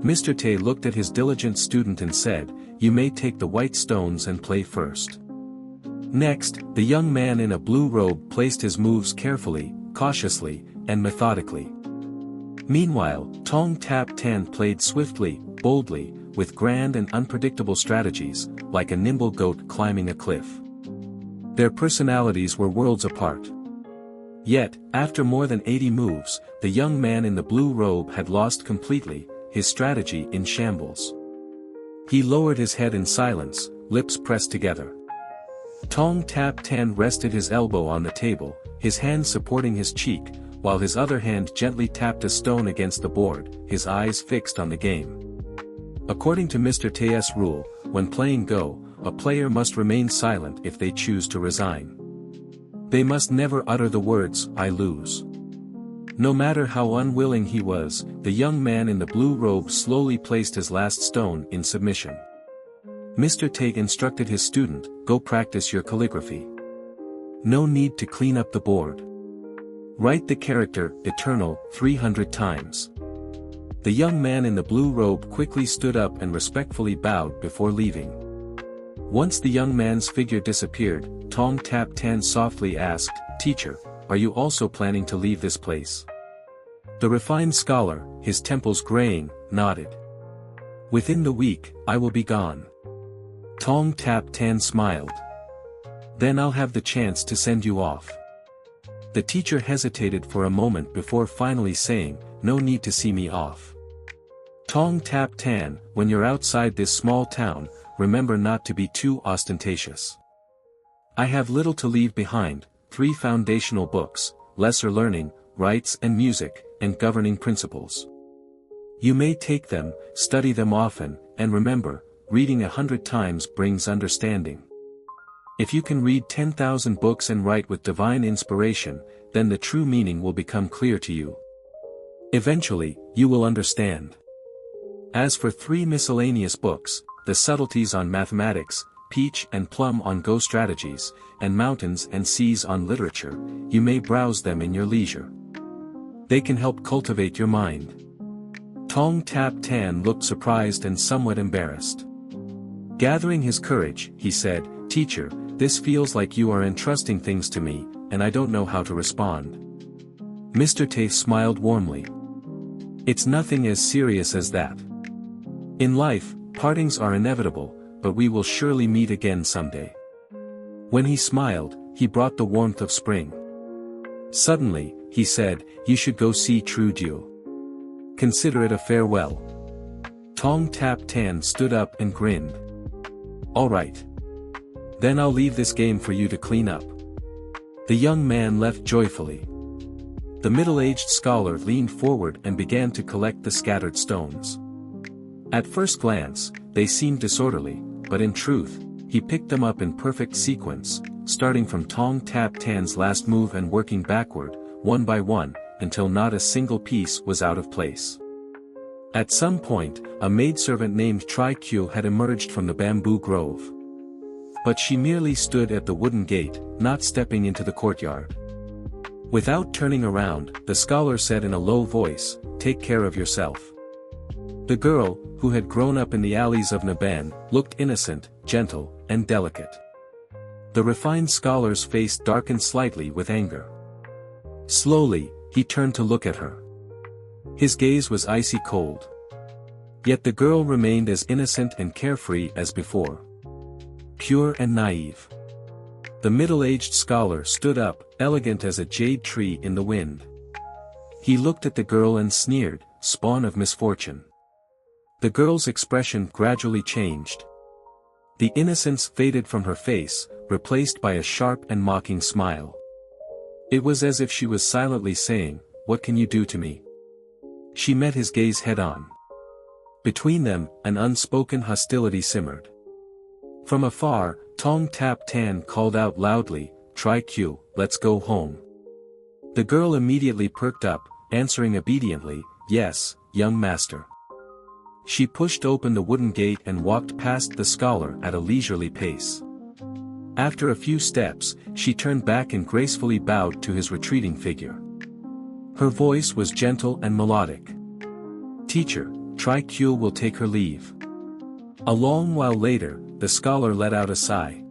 Mr. Tay looked at his diligent student and said, "You may take the white stones and play first." Next, the young man in a blue robe placed his moves carefully, cautiously, and methodically. Meanwhile, Tong Tap Tan played swiftly, boldly, with grand and unpredictable strategies, like a nimble goat climbing a cliff. Their personalities were worlds apart. Yet, after more than 80 moves, the young man in the blue robe had lost completely, his strategy in shambles. He lowered his head in silence, lips pressed together. Tong Tap Tan rested his elbow on the table, his hand supporting his cheek, while his other hand gently tapped a stone against the board, his eyes fixed on the game. According to Mr. Tay's rule, when playing Go, a player must remain silent if they choose to resign. They must never utter the words, "I lose." No matter how unwilling he was, the young man in the blue robe slowly placed his last stone in submission. Mr. Tay instructed his student, "Go practice your calligraphy. No need to clean up the board. Write the character, Eternal, 300 times." The young man in the blue robe quickly stood up and respectfully bowed before leaving. Once the young man's figure disappeared, Tong Tap Tan softly asked, "Teacher, are you also planning to leave this place?" The refined scholar, his temples graying, nodded. "Within the week, I will be gone." Tong Tap Tan smiled. "Then I'll have the chance to send you off." The teacher hesitated for a moment before finally saying, "No need to see me off. Tong Tap Tan, when you're outside this small town, remember not to be too ostentatious. I have little to leave behind, 3 foundational books, lesser learning, rites and music, and governing principles. You may take them, study them often, and remember, reading 100 times brings understanding. If you can read 10,000 books and write with divine inspiration, then the true meaning will become clear to you. Eventually, you will understand. As for 3 miscellaneous books, the subtleties on mathematics, peach and plum on Go strategies, and mountains and seas on literature, you may browse them in your leisure. They can help cultivate your mind." Tong Tap Tan looked surprised and somewhat embarrassed. Gathering his courage, he said, "Teacher, this feels like you are entrusting things to me, and I don't know how to respond." Mr. Tay smiled warmly. "It's nothing as serious as that. In life, partings are inevitable, but we will surely meet again someday." When he smiled, he brought the warmth of spring. Suddenly, he said, "You should go see True Dew. Consider it a farewell." Tong Tap Tan stood up and grinned. "All right. Then I'll leave this game for you to clean up." The young man left joyfully. The middle-aged scholar leaned forward and began to collect the scattered stones. At first glance, they seemed disorderly, but in truth, he picked them up in perfect sequence, starting from Tong Tap Tan's last move and working backward, one by one, until not a single piece was out of place. At some point, a maidservant named Tri Q had emerged from the bamboo grove. But she merely stood at the wooden gate, not stepping into the courtyard. Without turning around, the scholar said in a low voice, "Take care of yourself." The girl, who had grown up in the alleys of Naban, looked innocent, gentle, and delicate. The refined scholar's face darkened slightly with anger. Slowly, he turned to look at her. His gaze was icy cold. Yet the girl remained as innocent and carefree as before. Pure and naive. The middle-aged scholar stood up, elegant as a jade tree in the wind. He looked at the girl and sneered, "Spawn of misfortune." The girl's expression gradually changed. The innocence faded from her face, replaced by a sharp and mocking smile. It was as if she was silently saying, "What can you do to me?" She met his gaze head-on. Between them, an unspoken hostility simmered. From afar, Tong Tap Tan called out loudly, "Tri Q, let's go home." The girl immediately perked up, answering obediently, "Yes, young master." She pushed open the wooden gate and walked past the scholar at a leisurely pace. After a few steps, she turned back and gracefully bowed to his retreating figure. Her voice was gentle and melodic. "Teacher, Tri-Kul will take her leave. A long while later, the scholar let out a sigh.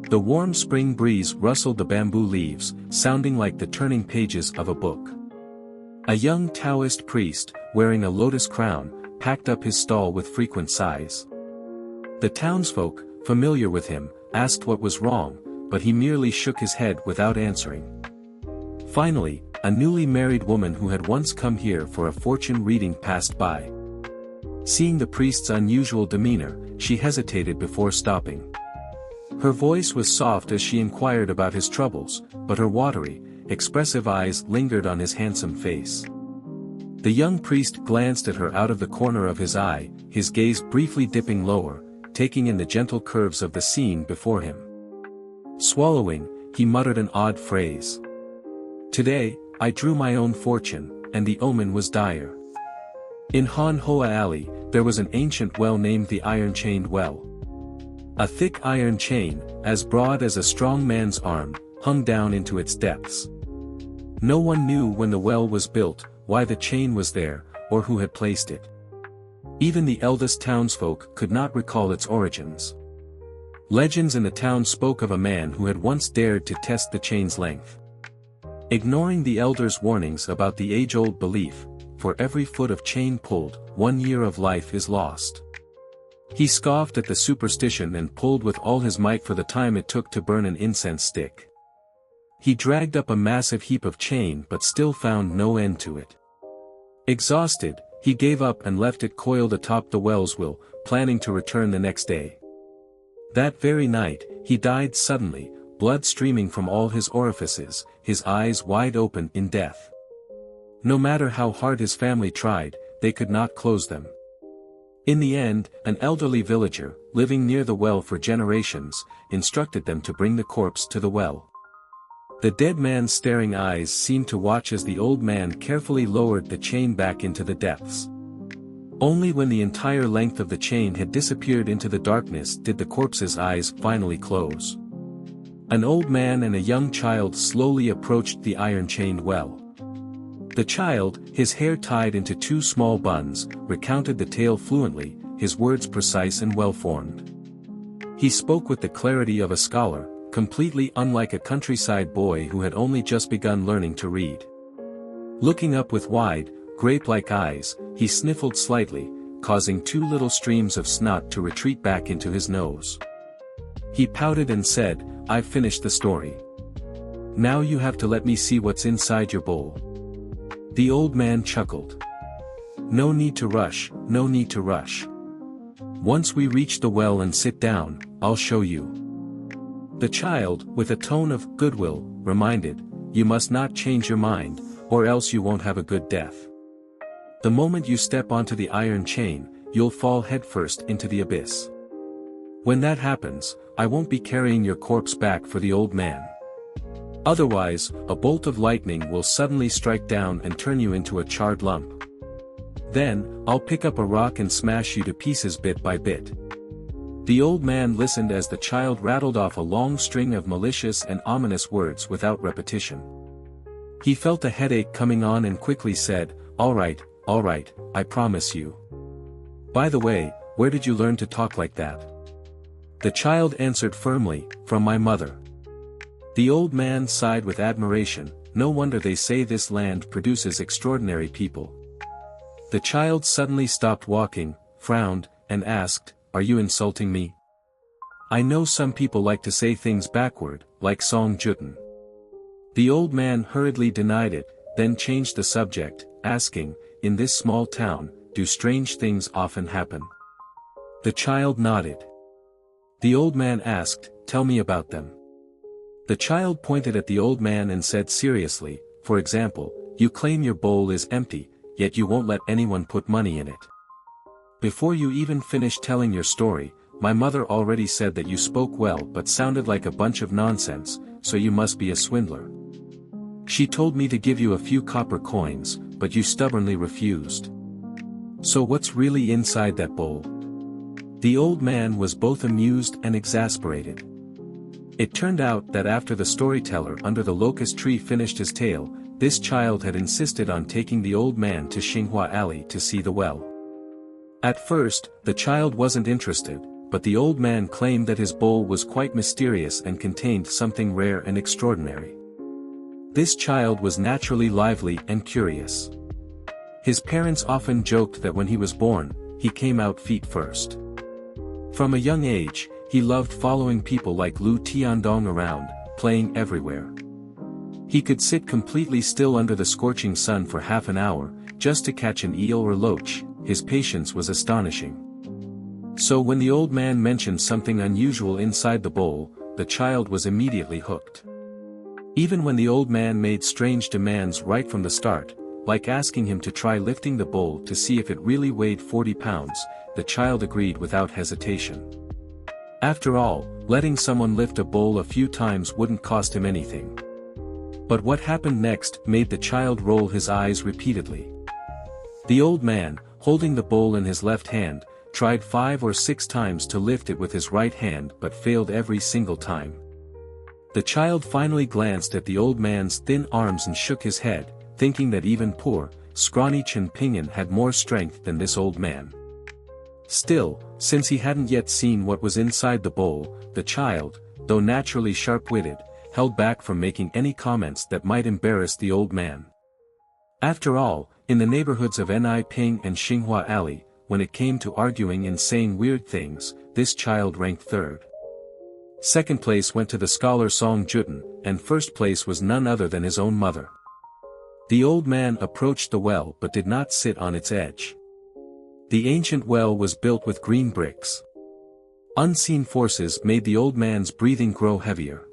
The warm spring breeze rustled the bamboo leaves, sounding like the turning pages of a book. A young Taoist priest, wearing a lotus crown, packed up his stall with frequent sighs. The townsfolk, familiar with him, asked what was wrong, but he merely shook his head without answering. Finally, a newly married woman who had once come here for a fortune reading passed by. Seeing the priest's unusual demeanor, she hesitated before stopping. Her voice was soft as she inquired about his troubles, but her watery, expressive eyes lingered on his handsome face. The young priest glanced at her out of the corner of his eye, his gaze briefly dipping lower, taking in the gentle curves of the scene before him. Swallowing, he muttered an odd phrase. "Today, I drew my own fortune, and the omen was dire." In Han Hoa Alley, there was an ancient well named the Iron-Chained Well. A thick iron chain, as broad as a strong man's arm, hung down into its depths. No one knew when the well was built, why the chain was there, or who had placed it. Even the eldest townsfolk could not recall its origins. Legends in the town spoke of a man who had once dared to test the chain's length. Ignoring the elders' warnings about the age-old belief, for every foot of chain pulled, 1 year of life is lost. He scoffed at the superstition and pulled with all his might for the time it took to burn an incense stick. He dragged up a massive heap of chain but still found no end to it. Exhausted, he gave up and left it coiled atop the well's well, planning to return the next day. That very night, he died suddenly, blood streaming from all his orifices, his eyes wide open in death. No matter how hard his family tried, they could not close them. In the end, an elderly villager, living near the well for generations, instructed them to bring the corpse to the well. The dead man's staring eyes seemed to watch as the old man carefully lowered the chain back into the depths. Only when the entire length of the chain had disappeared into the darkness did the corpse's eyes finally close. An old man and a young child slowly approached the iron-chained well. The child, his hair tied into 2 small buns, recounted the tale fluently, his words precise and well-formed. He spoke with the clarity of a scholar, completely unlike a countryside boy who had only just begun learning to read. Looking up with wide, grape-like eyes, he sniffled slightly, causing 2 little streams of snot to retreat back into his nose. He pouted and said, "I've finished the story. Now you have to let me see what's inside your bowl." The old man chuckled. "No need to rush, no need to rush. Once we reach the well and sit down, I'll show you." The child, with a tone of goodwill, reminded, "You must not change your mind, or else you won't have a good death. The moment you step onto the iron chain, you'll fall headfirst into the abyss. When that happens, I won't be carrying your corpse back for the old man. Otherwise, a bolt of lightning will suddenly strike down and turn you into a charred lump. Then, I'll pick up a rock and smash you to pieces bit by bit." The old man listened as the child rattled off a long string of malicious and ominous words without repetition. He felt a headache coming on and quickly said, all right, I promise you. By the way, where did you learn to talk like that?" The child answered firmly, "From my mother." The old man sighed with admiration, "No wonder they say this land produces extraordinary people." The child suddenly stopped walking, frowned, and asked, "Are you insulting me? I know some people like to say things backward, like Song Juten." The old man hurriedly denied it, then changed the subject, asking, "In this small town, do strange things often happen?" The child nodded. The old man asked, "Tell me about them." The child pointed at the old man and said seriously, "For example, you claim your bowl is empty, yet you won't let anyone put money in it. Before you even finished telling your story, my mother already said that you spoke well but sounded like a bunch of nonsense, so you must be a swindler. She told me to give you a few copper coins, but you stubbornly refused. So what's really inside that bowl?" The old man was both amused and exasperated. It turned out that after the storyteller under the locust tree finished his tale, this child had insisted on taking the old man to Xinghua Alley to see the well. At first, the child wasn't interested, but the old man claimed that his bowl was quite mysterious and contained something rare and extraordinary. This child was naturally lively and curious. His parents often joked that when he was born, he came out feet first. From a young age, he loved following people like Lu Tiandong around, playing everywhere. He could sit completely still under the scorching sun for half an hour, just to catch an eel or loach. His patience was astonishing. So when the old man mentioned something unusual inside the bowl, the child was immediately hooked. Even when the old man made strange demands right from the start, like asking him to try lifting the bowl to see if it really weighed 40 pounds, the child agreed without hesitation. After all, letting someone lift a bowl a few times wouldn't cost him anything. But what happened next made the child roll his eyes repeatedly. The old man, holding the bowl in his left hand, tried 5 or 6 times to lift it with his right hand but failed every single time. The child finally glanced at the old man's thin arms and shook his head, thinking that even poor, scrawny Chen Pingyan had more strength than this old man. Still, since he hadn't yet seen what was inside the bowl, the child, though naturally sharp-witted, held back from making any comments that might embarrass the old man. After all, in the neighborhoods of Niping and Xinghua Alley, when it came to arguing and saying weird things, this child ranked third. Second place went to the scholar Song Juten, and first place was none other than his own mother. The old man approached the well but did not sit on its edge. The ancient well was built with green bricks. Unseen forces made the old man's breathing grow heavier.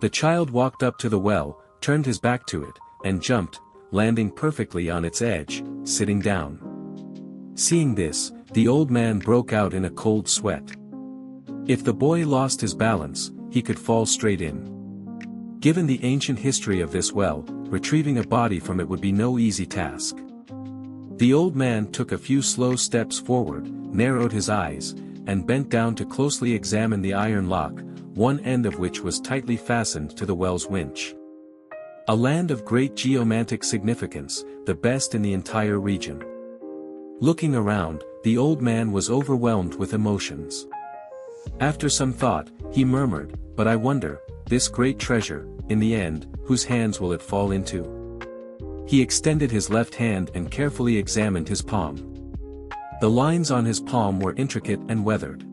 The child walked up to the well, turned his back to it, and jumped, landing perfectly on its edge, sitting down. Seeing this, the old man broke out in a cold sweat. If the boy lost his balance, he could fall straight in. Given the ancient history of this well, retrieving a body from it would be no easy task. The old man took a few slow steps forward, narrowed his eyes, and bent down to closely examine the iron lock, one end of which was tightly fastened to the well's winch. A land of great geomantic significance, the best in the entire region. Looking around, the old man was overwhelmed with emotions. After some thought, he murmured, "But I wonder, this great treasure, in the end, whose hands will it fall into?" He extended his left hand and carefully examined his palm. The lines on his palm were intricate and weathered.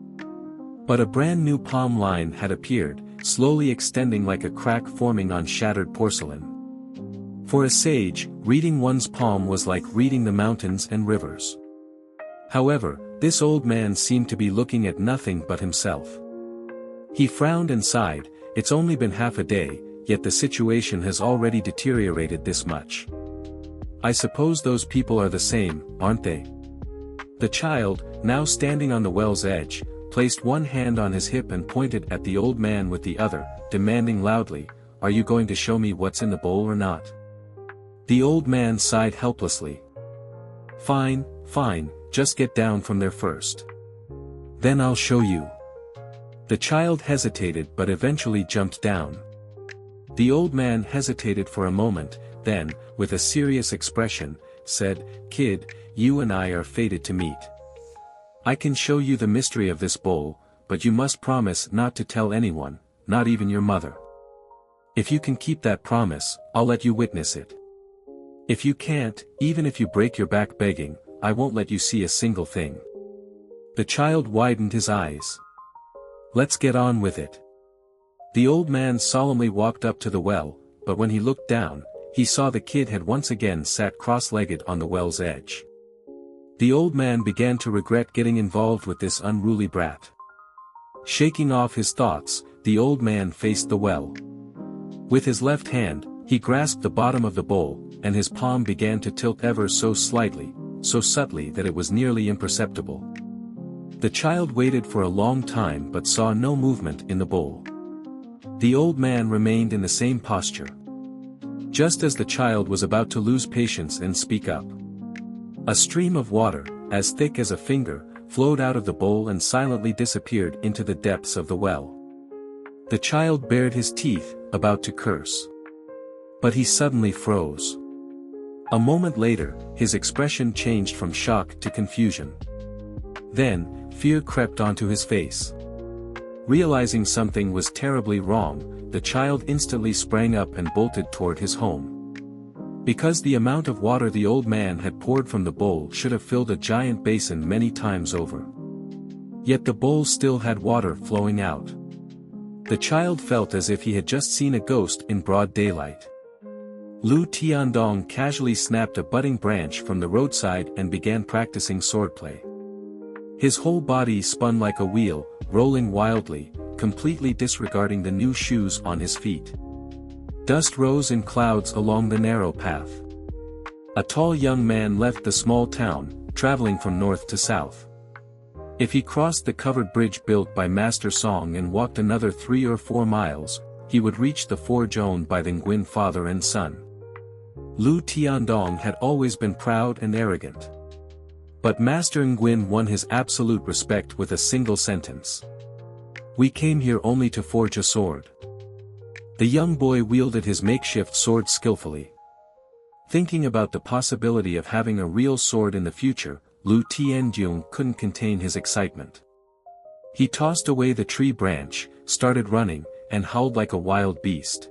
But a brand new palm line had appeared, slowly extending like a crack forming on shattered porcelain. For a sage, reading one's palm was like reading the mountains and rivers. However, this old man seemed to be looking at nothing but himself. He frowned and sighed, "It's only been half a day, yet the situation has already deteriorated this much. I suppose those people are the same, aren't they?" The child, now standing on the well's edge, placed one hand on his hip and pointed at the old man with the other, demanding loudly, "Are you going to show me what's in the bowl or not?" The old man sighed helplessly. "Fine, fine, just get down from there first. Then I'll show you." The child hesitated but eventually jumped down. The old man hesitated for a moment, then, with a serious expression, said, "Kid, you and I are fated to meet. I can show you the mystery of this bowl, but you must promise not to tell anyone, not even your mother. If you can keep that promise, I'll let you witness it. If you can't, even if you break your back begging, I won't let you see a single thing." The child widened his eyes. "Let's get on with it." The old man solemnly walked up to the well, but when he looked down, he saw the kid had once again sat cross-legged on the well's edge. The old man began to regret getting involved with this unruly brat. Shaking off his thoughts, the old man faced the well. With his left hand, he grasped the bottom of the bowl, and his palm began to tilt ever so slightly, so subtly that it was nearly imperceptible. The child waited for a long time but saw no movement in the bowl. The old man remained in the same posture. Just as the child was about to lose patience and speak up, a stream of water, as thick as a finger, flowed out of the bowl and silently disappeared into the depths of the well. The child bared his teeth, about to curse. But he suddenly froze. A moment later, his expression changed from shock to confusion. Then, fear crept onto his face. Realizing something was terribly wrong, the child instantly sprang up and bolted toward his home. Because the amount of water the old man had poured from the bowl should have filled a giant basin many times over. Yet the bowl still had water flowing out. The child felt as if he had just seen a ghost in broad daylight. Lu Tiandong casually snapped a budding branch from the roadside and began practicing swordplay. His whole body spun like a wheel, rolling wildly, completely disregarding the new shoes on his feet. Dust rose in clouds along the narrow path. A tall young man left the small town, traveling from north to south. If he crossed the covered bridge built by Master Song and walked another 3 or 4 miles, he would reach the forge owned by the Nguyen father and son. Lu Tiandong had always been proud and arrogant. But Master Nguyen won his absolute respect with a single sentence. "We came here only to forge a sword." The young boy wielded his makeshift sword skillfully. Thinking about the possibility of having a real sword in the future, Lu Tianjung couldn't contain his excitement. He tossed away the tree branch, started running, and howled like a wild beast.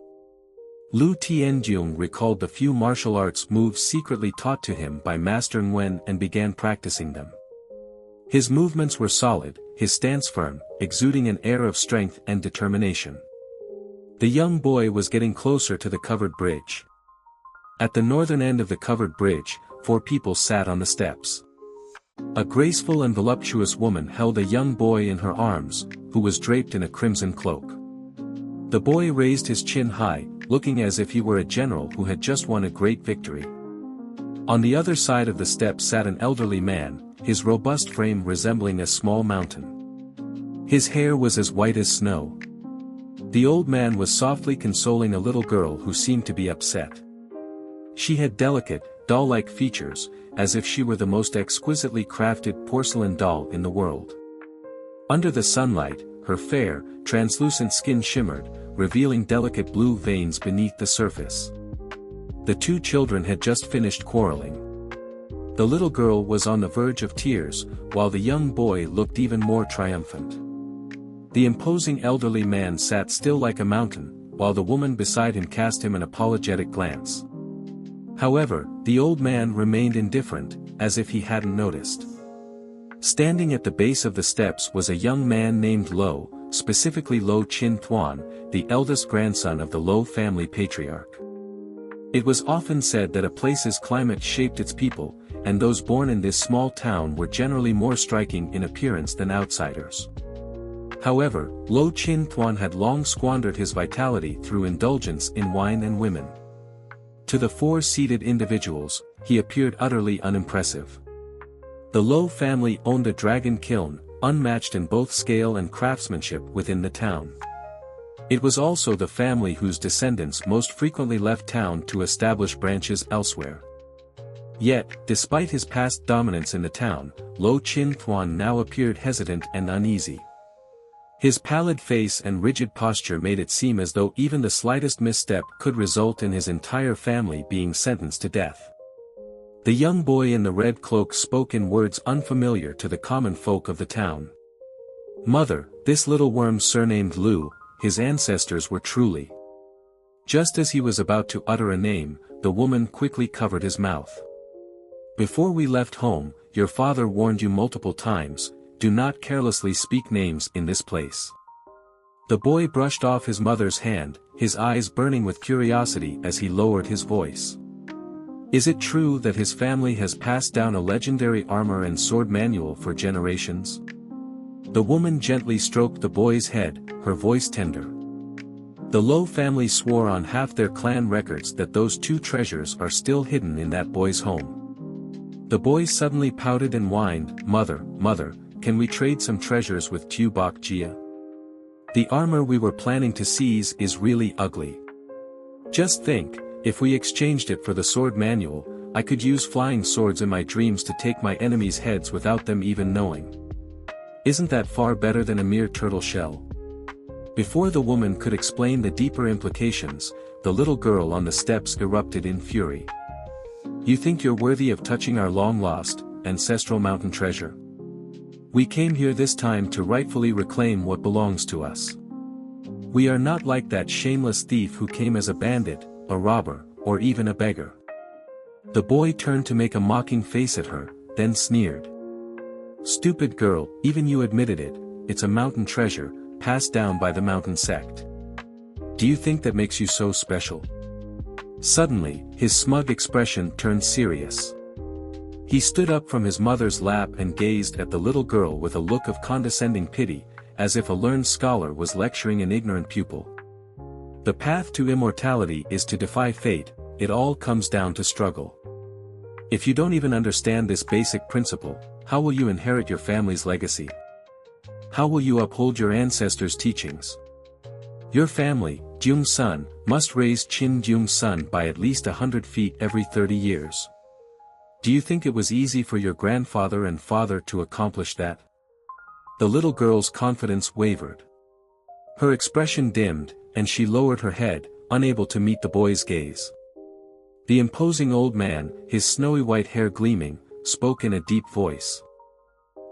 Lu Tianjung recalled the few martial arts moves secretly taught to him by Master Nguyen and began practicing them. His movements were solid, his stance firm, exuding an air of strength and determination. The young boy was getting closer to the covered bridge. At the northern end of the covered bridge, 4 people sat on the steps. A graceful and voluptuous woman held a young boy in her arms, who was draped in a crimson cloak. The boy raised his chin high, looking as if he were a general who had just won a great victory. On the other side of the steps sat an elderly man, his robust frame resembling a small mountain. His hair was as white as snow. The old man was softly consoling a little girl who seemed to be upset. She had delicate, doll-like features, as if she were the most exquisitely crafted porcelain doll in the world. Under the sunlight, her fair, translucent skin shimmered, revealing delicate blue veins beneath the surface. The 2 children had just finished quarreling. The little girl was on the verge of tears, while the young boy looked even more triumphant. The imposing elderly man sat still like a mountain, while the woman beside him cast him an apologetic glance. However, the old man remained indifferent, as if he hadn't noticed. Standing at the base of the steps was a young man named Lo, specifically Lo Chin Thuan, the eldest grandson of the Lo family patriarch. It was often said that a place's climate shaped its people, and those born in this small town were generally more striking in appearance than outsiders. However, Lo Chin Thuan had long squandered his vitality through indulgence in wine and women. To the 4 seated individuals, he appeared utterly unimpressive. The Lo family owned a dragon kiln, unmatched in both scale and craftsmanship within the town. It was also the family whose descendants most frequently left town to establish branches elsewhere. Yet, despite his past dominance in the town, Lo Chin Thuan now appeared hesitant and uneasy. His pallid face and rigid posture made it seem as though even the slightest misstep could result in his entire family being sentenced to death. The young boy in the red cloak spoke in words unfamiliar to the common folk of the town. "Mother, this little worm surnamed Lu, his ancestors were truly..." Just as he was about to utter a name, the woman quickly covered his mouth. "Before we left home, your father warned you multiple times, do not carelessly speak names in this place." The boy brushed off his mother's hand, his eyes burning with curiosity as he lowered his voice. "Is it true that his family has passed down a legendary armor and sword manual for generations?" The woman gently stroked the boy's head, her voice tender. "The Lo family swore on half their clan records that those 2 treasures are still hidden in that boy's home." The boy suddenly pouted and whined, Mother, can we trade some treasures with Tu Bok Jia? The armor we were planning to seize is really ugly. Just think, if we exchanged it for the sword manual, I could use flying swords in my dreams to take my enemies' heads without them even knowing. Isn't that far better than a mere turtle shell?" Before the woman could explain the deeper implications, the little girl on the steps erupted in fury. "You think you're worthy of touching our long-lost, ancestral mountain treasure? We came here this time to rightfully reclaim what belongs to us. We are not like that shameless thief who came as a bandit, a robber, or even a beggar." The boy turned to make a mocking face at her, then sneered. "Stupid girl, even you admitted it, it's a mountain treasure, passed down by the mountain sect. Do you think that makes you so special?" Suddenly, his smug expression turned serious. He stood up from his mother's lap and gazed at the little girl with a look of condescending pity, as if a learned scholar was lecturing an ignorant pupil. "The path to immortality is to defy fate, it all comes down to struggle. If you don't even understand this basic principle, how will you inherit your family's legacy? How will you uphold your ancestors' teachings? Your family, Jung's son, must raise Qin Jung's son by at least 100 feet every 30 years. Do you think it was easy for your grandfather and father to accomplish that?" The little girl's confidence wavered. Her expression dimmed, and she lowered her head, unable to meet the boy's gaze. The imposing old man, his snowy white hair gleaming, spoke in a deep voice.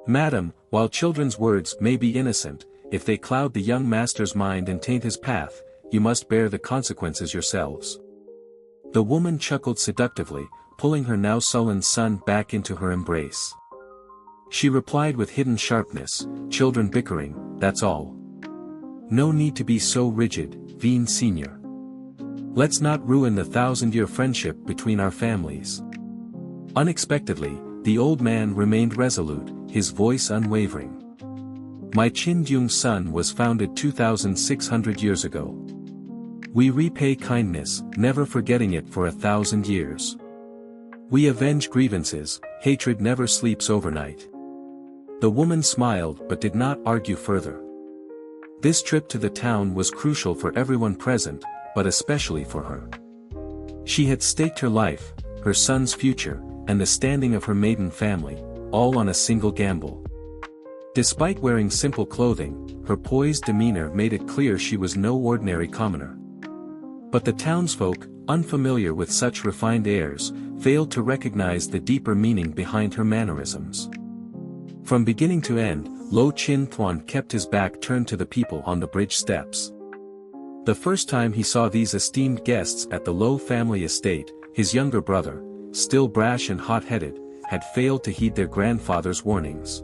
"Madam, while children's words may be innocent, if they cloud the young master's mind and taint his path, you must bear the consequences yourselves." The woman chuckled seductively, pulling her now sullen son back into her embrace. She replied with hidden sharpness, "Children bickering, that's all. No need to be so rigid, Veen Senior. Let's not ruin the 1,000-year friendship between our families." Unexpectedly, the old man remained resolute, his voice unwavering. "My Qin Jung's son was founded 2,600 years ago. We repay kindness, never forgetting it for 1,000 years. We avenge grievances, hatred never sleeps overnight." The woman smiled but did not argue further. This trip to the town was crucial for everyone present, but especially for her. She had staked her life, her son's future, and the standing of her maiden family, all on a single gamble. Despite wearing simple clothing, her poised demeanor made it clear she was no ordinary commoner. But the townsfolk, unfamiliar with such refined airs, failed to recognize the deeper meaning behind her mannerisms. From beginning to end, Lo Chin Thuan kept his back turned to the people on the bridge steps. The first time he saw these esteemed guests at the Lo family estate, his younger brother, still brash and hot-headed, had failed to heed their grandfather's warnings.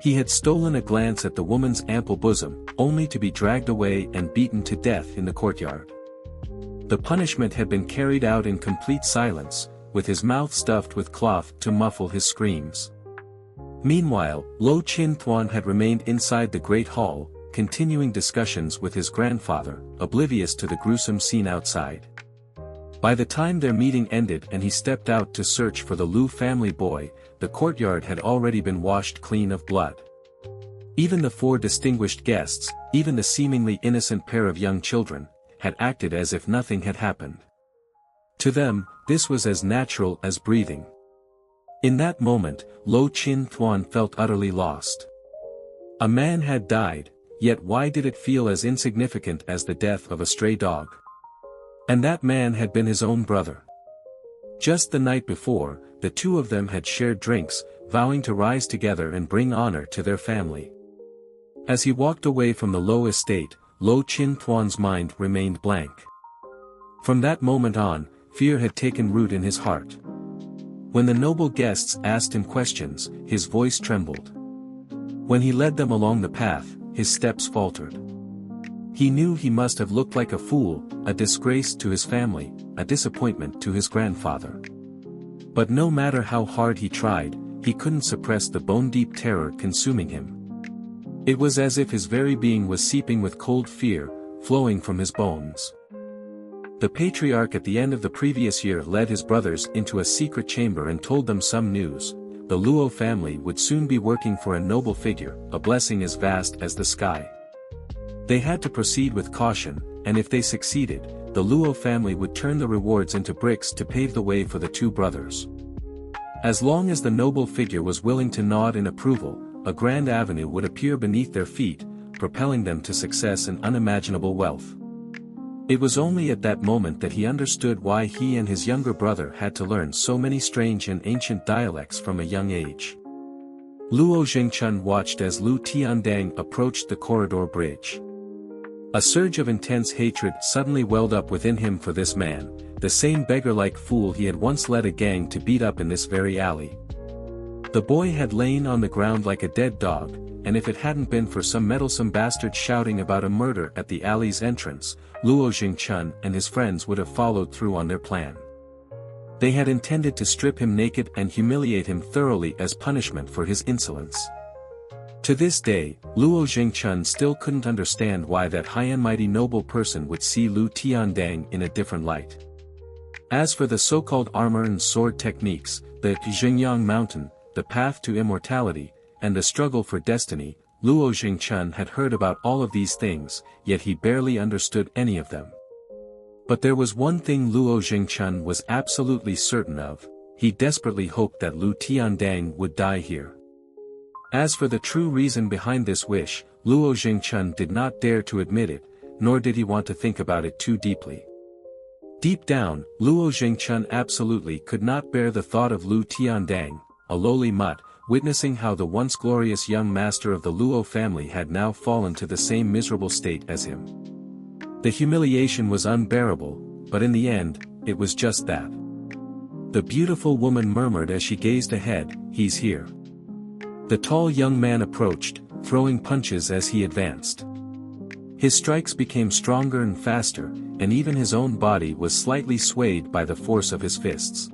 He had stolen a glance at the woman's ample bosom, only to be dragged away and beaten to death in the courtyard. The punishment had been carried out in complete silence, with his mouth stuffed with cloth to muffle his screams. Meanwhile, Lo Chin Thuan had remained inside the great hall, continuing discussions with his grandfather, oblivious to the gruesome scene outside. By the time their meeting ended and he stepped out to search for the Lu family boy, the courtyard had already been washed clean of blood. Even the four distinguished guests, even the seemingly innocent pair of young children, had acted as if nothing had happened. To them, this was as natural as breathing. In that moment, Lo Chin Thuan felt utterly lost. A man had died, yet why did it feel as insignificant as the death of a stray dog? And that man had been his own brother. Just the night before, the two of them had shared drinks, vowing to rise together and bring honor to their family. As he walked away from the Lo estate, Lo Chin Thuan's mind remained blank. From that moment on, fear had taken root in his heart. When the noble guests asked him questions, his voice trembled. When he led them along the path, his steps faltered. He knew he must have looked like a fool, a disgrace to his family, a disappointment to his grandfather. But no matter how hard he tried, he couldn't suppress the bone-deep terror consuming him. It was as if his very being was seeping with cold fear, flowing from his bones. The patriarch at the end of the previous year led his brothers into a secret chamber and told them some news. The Luo family would soon be working for a noble figure, a blessing as vast as the sky. They had to proceed with caution, and if they succeeded, the Luo family would turn the rewards into bricks to pave the way for the two brothers. As long as the noble figure was willing to nod in approval, a grand avenue would appear beneath their feet, propelling them to success and unimaginable wealth. It was only at that moment that he understood why he and his younger brother had to learn so many strange and ancient dialects from a young age. Luo Jingchun watched as Lu Tiandang approached the corridor bridge. A surge of intense hatred suddenly welled up within him for this man, the same beggar-like fool he had once led a gang to beat up in this very alley. The boy had lain on the ground like a dead dog, and if it hadn't been for some meddlesome bastard shouting about a murder at the alley's entrance, Luo Jingchun and his friends would have followed through on their plan. They had intended to strip him naked and humiliate him thoroughly as punishment for his insolence. To this day, Luo Jingchun still couldn't understand why that high and mighty noble person would see Lu Tiandang in a different light. As for the so-called armor and sword techniques, the Xingyang Mountain, the path to immortality, and the struggle for destiny, Luo Jingchun had heard about all of these things, yet he barely understood any of them. But there was one thing Luo Jingchun was absolutely certain of: he desperately hoped that Lu Tiandang would die here. As for the true reason behind this wish, Luo Jingchun did not dare to admit it, nor did he want to think about it too deeply. Deep down, Luo Jingchun absolutely could not bear the thought of Lu Tiandang, a lowly mutt, witnessing how the once glorious young master of the Luo family had now fallen to the same miserable state as him. The humiliation was unbearable, but in the end, it was just that. The beautiful woman murmured as she gazed ahead, "He's here." The tall young man approached, throwing punches as he advanced. His strikes became stronger and faster, and even his own body was slightly swayed by the force of his fists.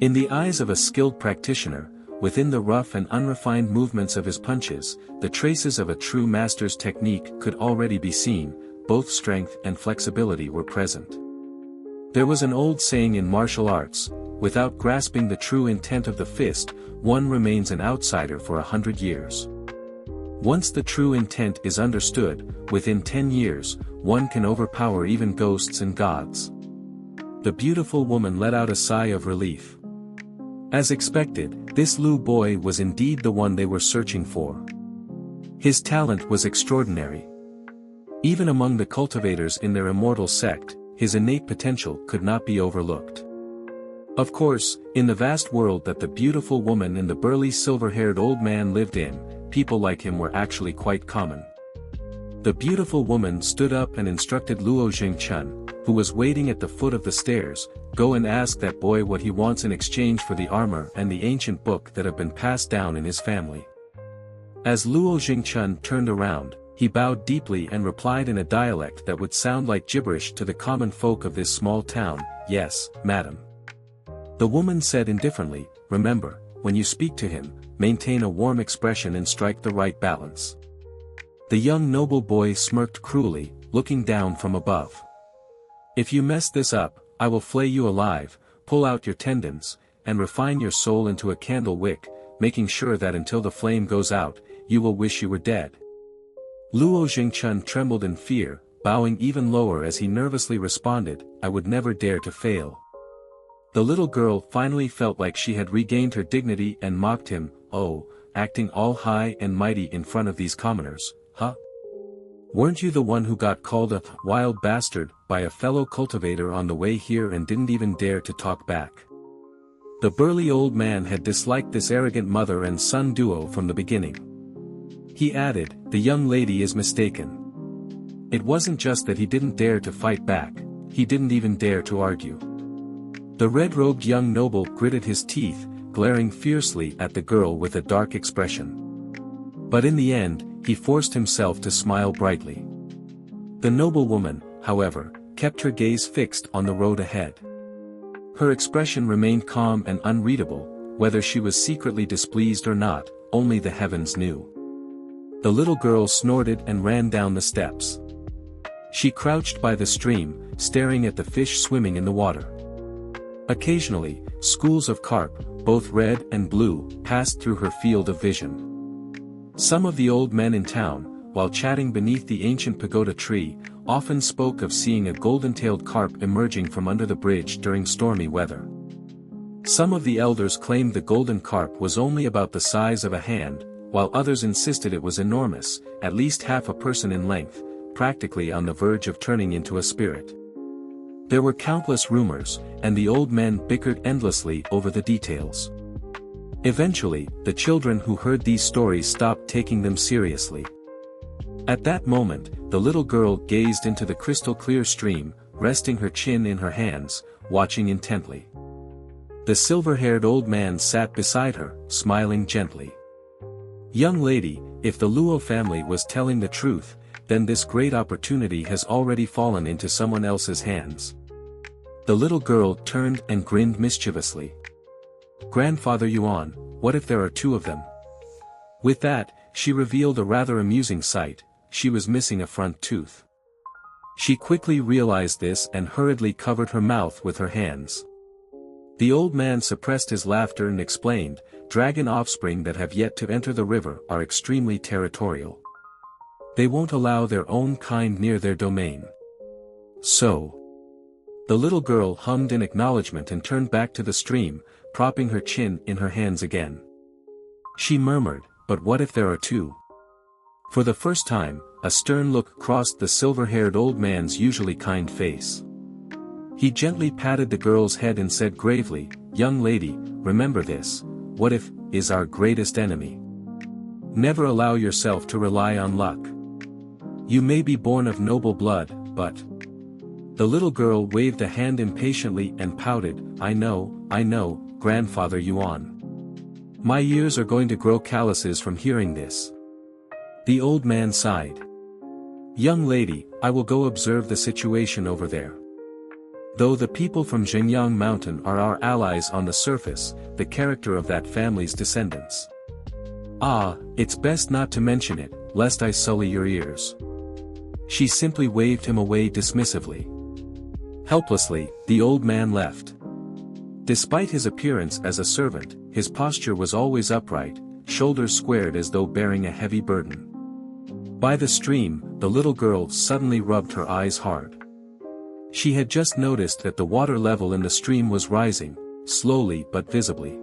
In the eyes of a skilled practitioner, within the rough and unrefined movements of his punches, the traces of a true master's technique could already be seen. Both strength and flexibility were present. There was an old saying in martial arts: without grasping the true intent of the fist, one remains an outsider for 100 years. Once the true intent is understood, within 10 years, one can overpower even ghosts and gods. The beautiful woman let out a sigh of relief. As expected, this Lu boy was indeed the one they were searching for. His talent was extraordinary. Even among the cultivators in their immortal sect, his innate potential could not be overlooked. Of course, in the vast world that the beautiful woman and the burly silver-haired old man lived in, people like him were actually quite common. The beautiful woman stood up and instructed Luo Jingchun, who was waiting at the foot of the stairs, "Go and ask that boy what he wants in exchange for the armor and the ancient book that have been passed down in his family." As Luo Jingchun turned around, he bowed deeply and replied in a dialect that would sound like gibberish to the common folk of this small town, "Yes, madam." The woman said indifferently, "Remember, when you speak to him, maintain a warm expression and strike the right balance." The young noble boy smirked cruelly, looking down from above. "If you mess this up, I will flay you alive, pull out your tendons, and refine your soul into a candle wick, making sure that until the flame goes out, you will wish you were dead." Luo Jingchun trembled in fear, bowing even lower as he nervously responded, "I would never dare to fail." The little girl finally felt like she had regained her dignity and mocked him, "Oh, acting all high and mighty in front of these commoners, huh? Weren't you the one who got called a wild bastard by a fellow cultivator on the way here and didn't even dare to talk back?" The burly old man had disliked this arrogant mother and son duo from the beginning. He added, "The young lady is mistaken. It wasn't just that he didn't dare to fight back, he didn't even dare to argue." The red-robed young noble gritted his teeth, glaring fiercely at the girl with a dark expression. But in the end, he forced himself to smile brightly. The noble woman, however, kept her gaze fixed on the road ahead. Her expression remained calm and unreadable, whether she was secretly displeased or not, only the heavens knew. The little girl snorted and ran down the steps. She crouched by the stream, staring at the fish swimming in the water. Occasionally, schools of carp, both red and blue, passed through her field of vision. Some of the old men in town, while chatting beneath the ancient pagoda tree, often spoke of seeing a golden-tailed carp emerging from under the bridge during stormy weather. Some of the elders claimed the golden carp was only about the size of a hand, while others insisted it was enormous, at least half a person in length, practically on the verge of turning into a spirit. There were countless rumors, and the old men bickered endlessly over the details. Eventually, the children who heard these stories stopped taking them seriously. At that moment, the little girl gazed into the crystal-clear stream, resting her chin in her hands, watching intently. The silver-haired old man sat beside her, smiling gently. "Young lady, if the Luo family was telling the truth, then this great opportunity has already fallen into someone else's hands." The little girl turned and grinned mischievously. "Grandfather Yuan, what if there are two of them?" With that, she revealed a rather amusing sight: she was missing a front tooth. She quickly realized this and hurriedly covered her mouth with her hands. The old man suppressed his laughter and explained, "Dragon offspring that have yet to enter the river are extremely territorial. They won't allow their own kind near their domain. So..." The little girl hummed in acknowledgement and turned back to the stream, propping her chin in her hands again. She murmured, "But what if there are two?" For the first time, a stern look crossed the silver-haired old man's usually kind face. He gently patted the girl's head and said gravely, "Young lady, remember this: what if is our greatest enemy. Never allow yourself to rely on luck. You may be born of noble blood, but..." The little girl waved a hand impatiently and pouted, I know, Grandfather Yuan. My ears are going to grow calluses from hearing this." The old man sighed. "Young lady, I will go observe the situation over there. Though the people from Zhengyang Mountain are our allies on the surface, the character of that family's descendants. Ah, it's best not to mention it, lest I sully your ears." She simply waved him away dismissively. Helplessly, the old man left. Despite his appearance as a servant, his posture was always upright, shoulders squared as though bearing a heavy burden. By the stream, the little girl suddenly rubbed her eyes hard. She had just noticed that the water level in the stream was rising, slowly but visibly.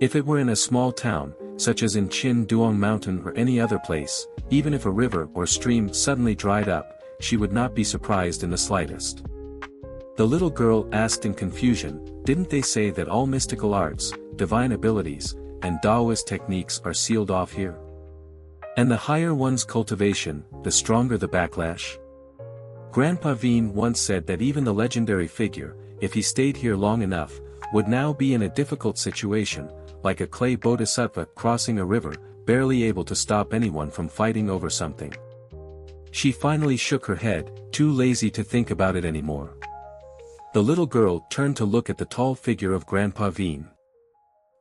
If it were in a small town, such as in Qin Duong Mountain or any other place, even if a river or stream suddenly dried up, she would not be surprised in the slightest. The little girl asked in confusion, "Didn't they say that all mystical arts, divine abilities, and Taoist techniques are sealed off here? And the higher one's cultivation, the stronger the backlash?" Grandpa Veen once said that even the legendary figure, if he stayed here long enough, would now be in a difficult situation, like a clay bodhisattva crossing a river, barely able to stop anyone from fighting over something. She finally shook her head, too lazy to think about it anymore. The little girl turned to look at the tall figure of Grandpa Veen.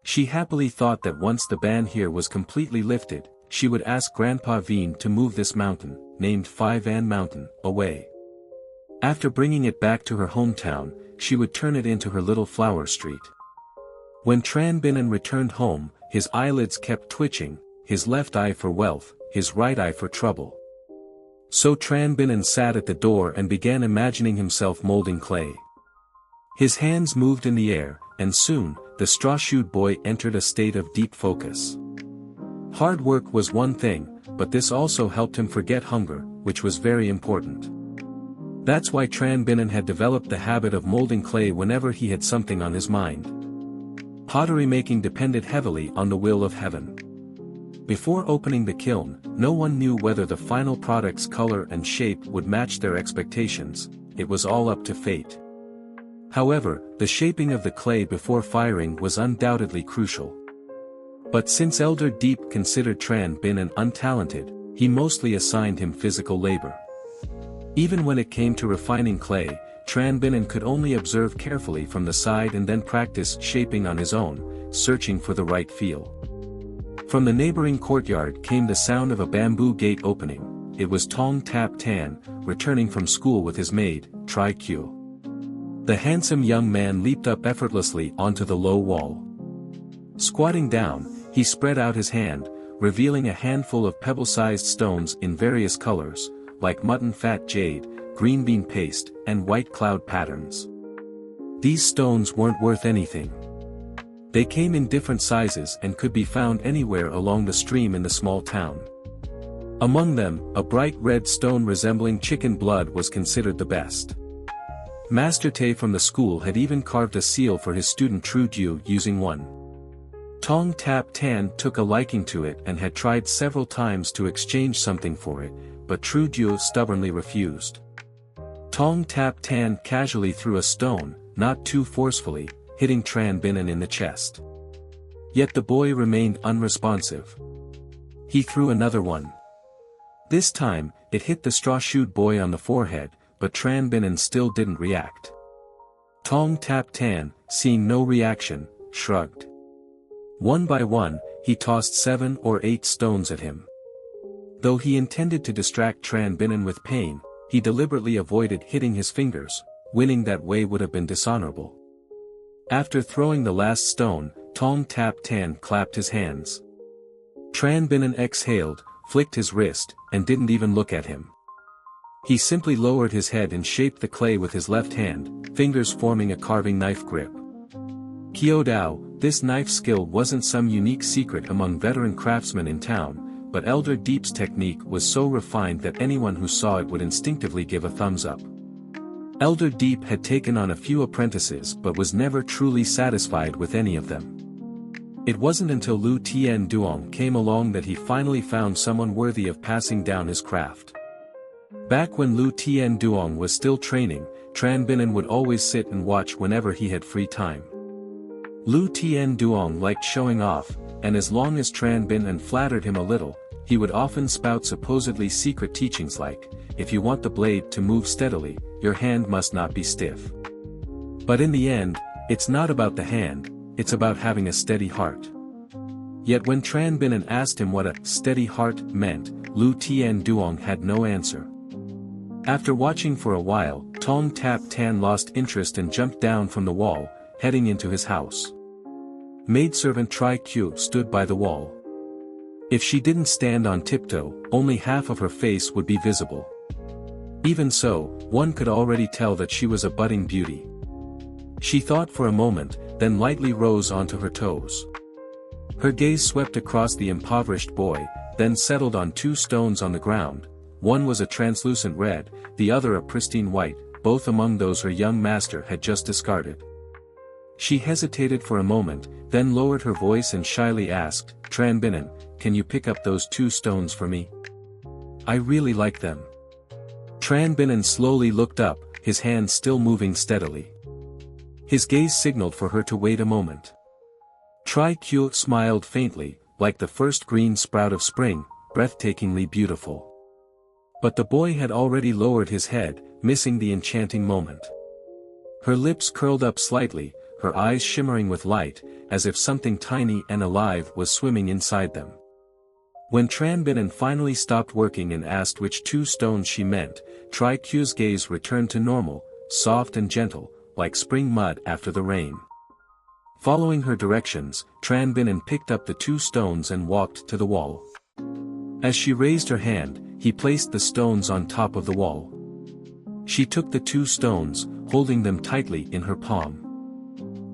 She happily thought that once the ban here was completely lifted, she would ask Grandpa Veen to move this mountain, named Five An Mountain, away. After bringing it back to her hometown, she would turn it into her little flower street. When Tran Binnen returned home, his eyelids kept twitching, his left eye for wealth, his right eye for trouble. So Tran Binnen sat at the door and began imagining himself molding clay. His hands moved in the air, and soon, the straw-shoed boy entered a state of deep focus. Hard work was one thing, but this also helped him forget hunger, which was very important. That's why Tran Binnen had developed the habit of molding clay whenever he had something on his mind. Pottery making depended heavily on the will of heaven. Before opening the kiln, no one knew whether the final product's color and shape would match their expectations, it was all up to fate. However, the shaping of the clay before firing was undoubtedly crucial. But since Elder Deep considered Tran Binnen untalented, he mostly assigned him physical labor. Even when it came to refining clay, Tran Binnen could only observe carefully from the side and then practice shaping on his own, searching for the right feel. From the neighboring courtyard came the sound of a bamboo gate opening. It was Tong Tap Tan, returning from school with his maid, Tri Q. The handsome young man leaped up effortlessly onto the low wall. Squatting down, he spread out his hand, revealing a handful of pebble-sized stones in various colors, like mutton fat jade, green bean paste, and white cloud patterns. These stones weren't worth anything. They came in different sizes and could be found anywhere along the stream in the small town. Among them, a bright red stone resembling chicken blood was considered the best. Master Tay from the school had even carved a seal for his student Tru Ju using one. Tong Tap Tan took a liking to it and had tried several times to exchange something for it, but Tru Duo stubbornly refused. Tong Tap Tan casually threw a stone, not too forcefully, hitting Tran Binnen in the chest. Yet the boy remained unresponsive. He threw another one. This time, it hit the straw-shoed boy on the forehead, but Tran Binnen still didn't react. Tong Tap Tan, seeing no reaction, shrugged. One by one, he tossed 7 or 8 stones at him. Though he intended to distract Tran Binnen with pain, he deliberately avoided hitting his fingers. Winning that way would have been dishonorable. After throwing the last stone, Tong Tap Tan clapped his hands. Tran Binnen exhaled, flicked his wrist, and didn't even look at him. He simply lowered his head and shaped the clay with his left hand, fingers forming a carving knife grip. Kyo Dao, this knife skill wasn't some unique secret among veteran craftsmen in town, but Elder Deep's technique was so refined that anyone who saw it would instinctively give a thumbs up. Elder Deep had taken on a few apprentices but was never truly satisfied with any of them. It wasn't until Lu Tien Duong came along that he finally found someone worthy of passing down his craft. Back when Lu Tien Duong was still training, Tran Binnen would always sit and watch whenever he had free time. Lu Tien Duong liked showing off, and as long as Tran Binnen flattered him a little, he would often spout supposedly secret teachings like, if you want the blade to move steadily, your hand must not be stiff. But in the end, it's not about the hand, it's about having a steady heart. Yet when Tran Binnen asked him what a steady heart meant, Lu Tien Duong had no answer. After watching for a while, Tong Tap Tan lost interest and jumped down from the wall, heading into his house. Maidservant Tri Q stood by the wall. If she didn't stand on tiptoe, only half of her face would be visible. Even so, one could already tell that she was a budding beauty. She thought for a moment, then lightly rose onto her toes. Her gaze swept across the impoverished boy, then settled on 2 stones on the ground. One was a translucent red, the other a pristine white, both among those her young master had just discarded. She hesitated for a moment, then lowered her voice and shyly asked, Tran Binnen, can you pick up those 2 stones for me? I really like them. Tran Binnen slowly looked up, his hand still moving steadily. His gaze signaled for her to wait a moment. Tri Q smiled faintly, like the first green sprout of spring, breathtakingly beautiful. But the boy had already lowered his head, missing the enchanting moment. Her lips curled up slightly, her eyes shimmering with light, as if something tiny and alive was swimming inside them. When Tran Binnen finally stopped working and asked which 2 stones she meant, Tri Q's gaze returned to normal, soft and gentle, like spring mud after the rain. Following her directions, Tran Binnen picked up the 2 stones and walked to the wall. As she raised her hand, he placed the stones on top of the wall. She took the 2 stones, holding them tightly in her palm.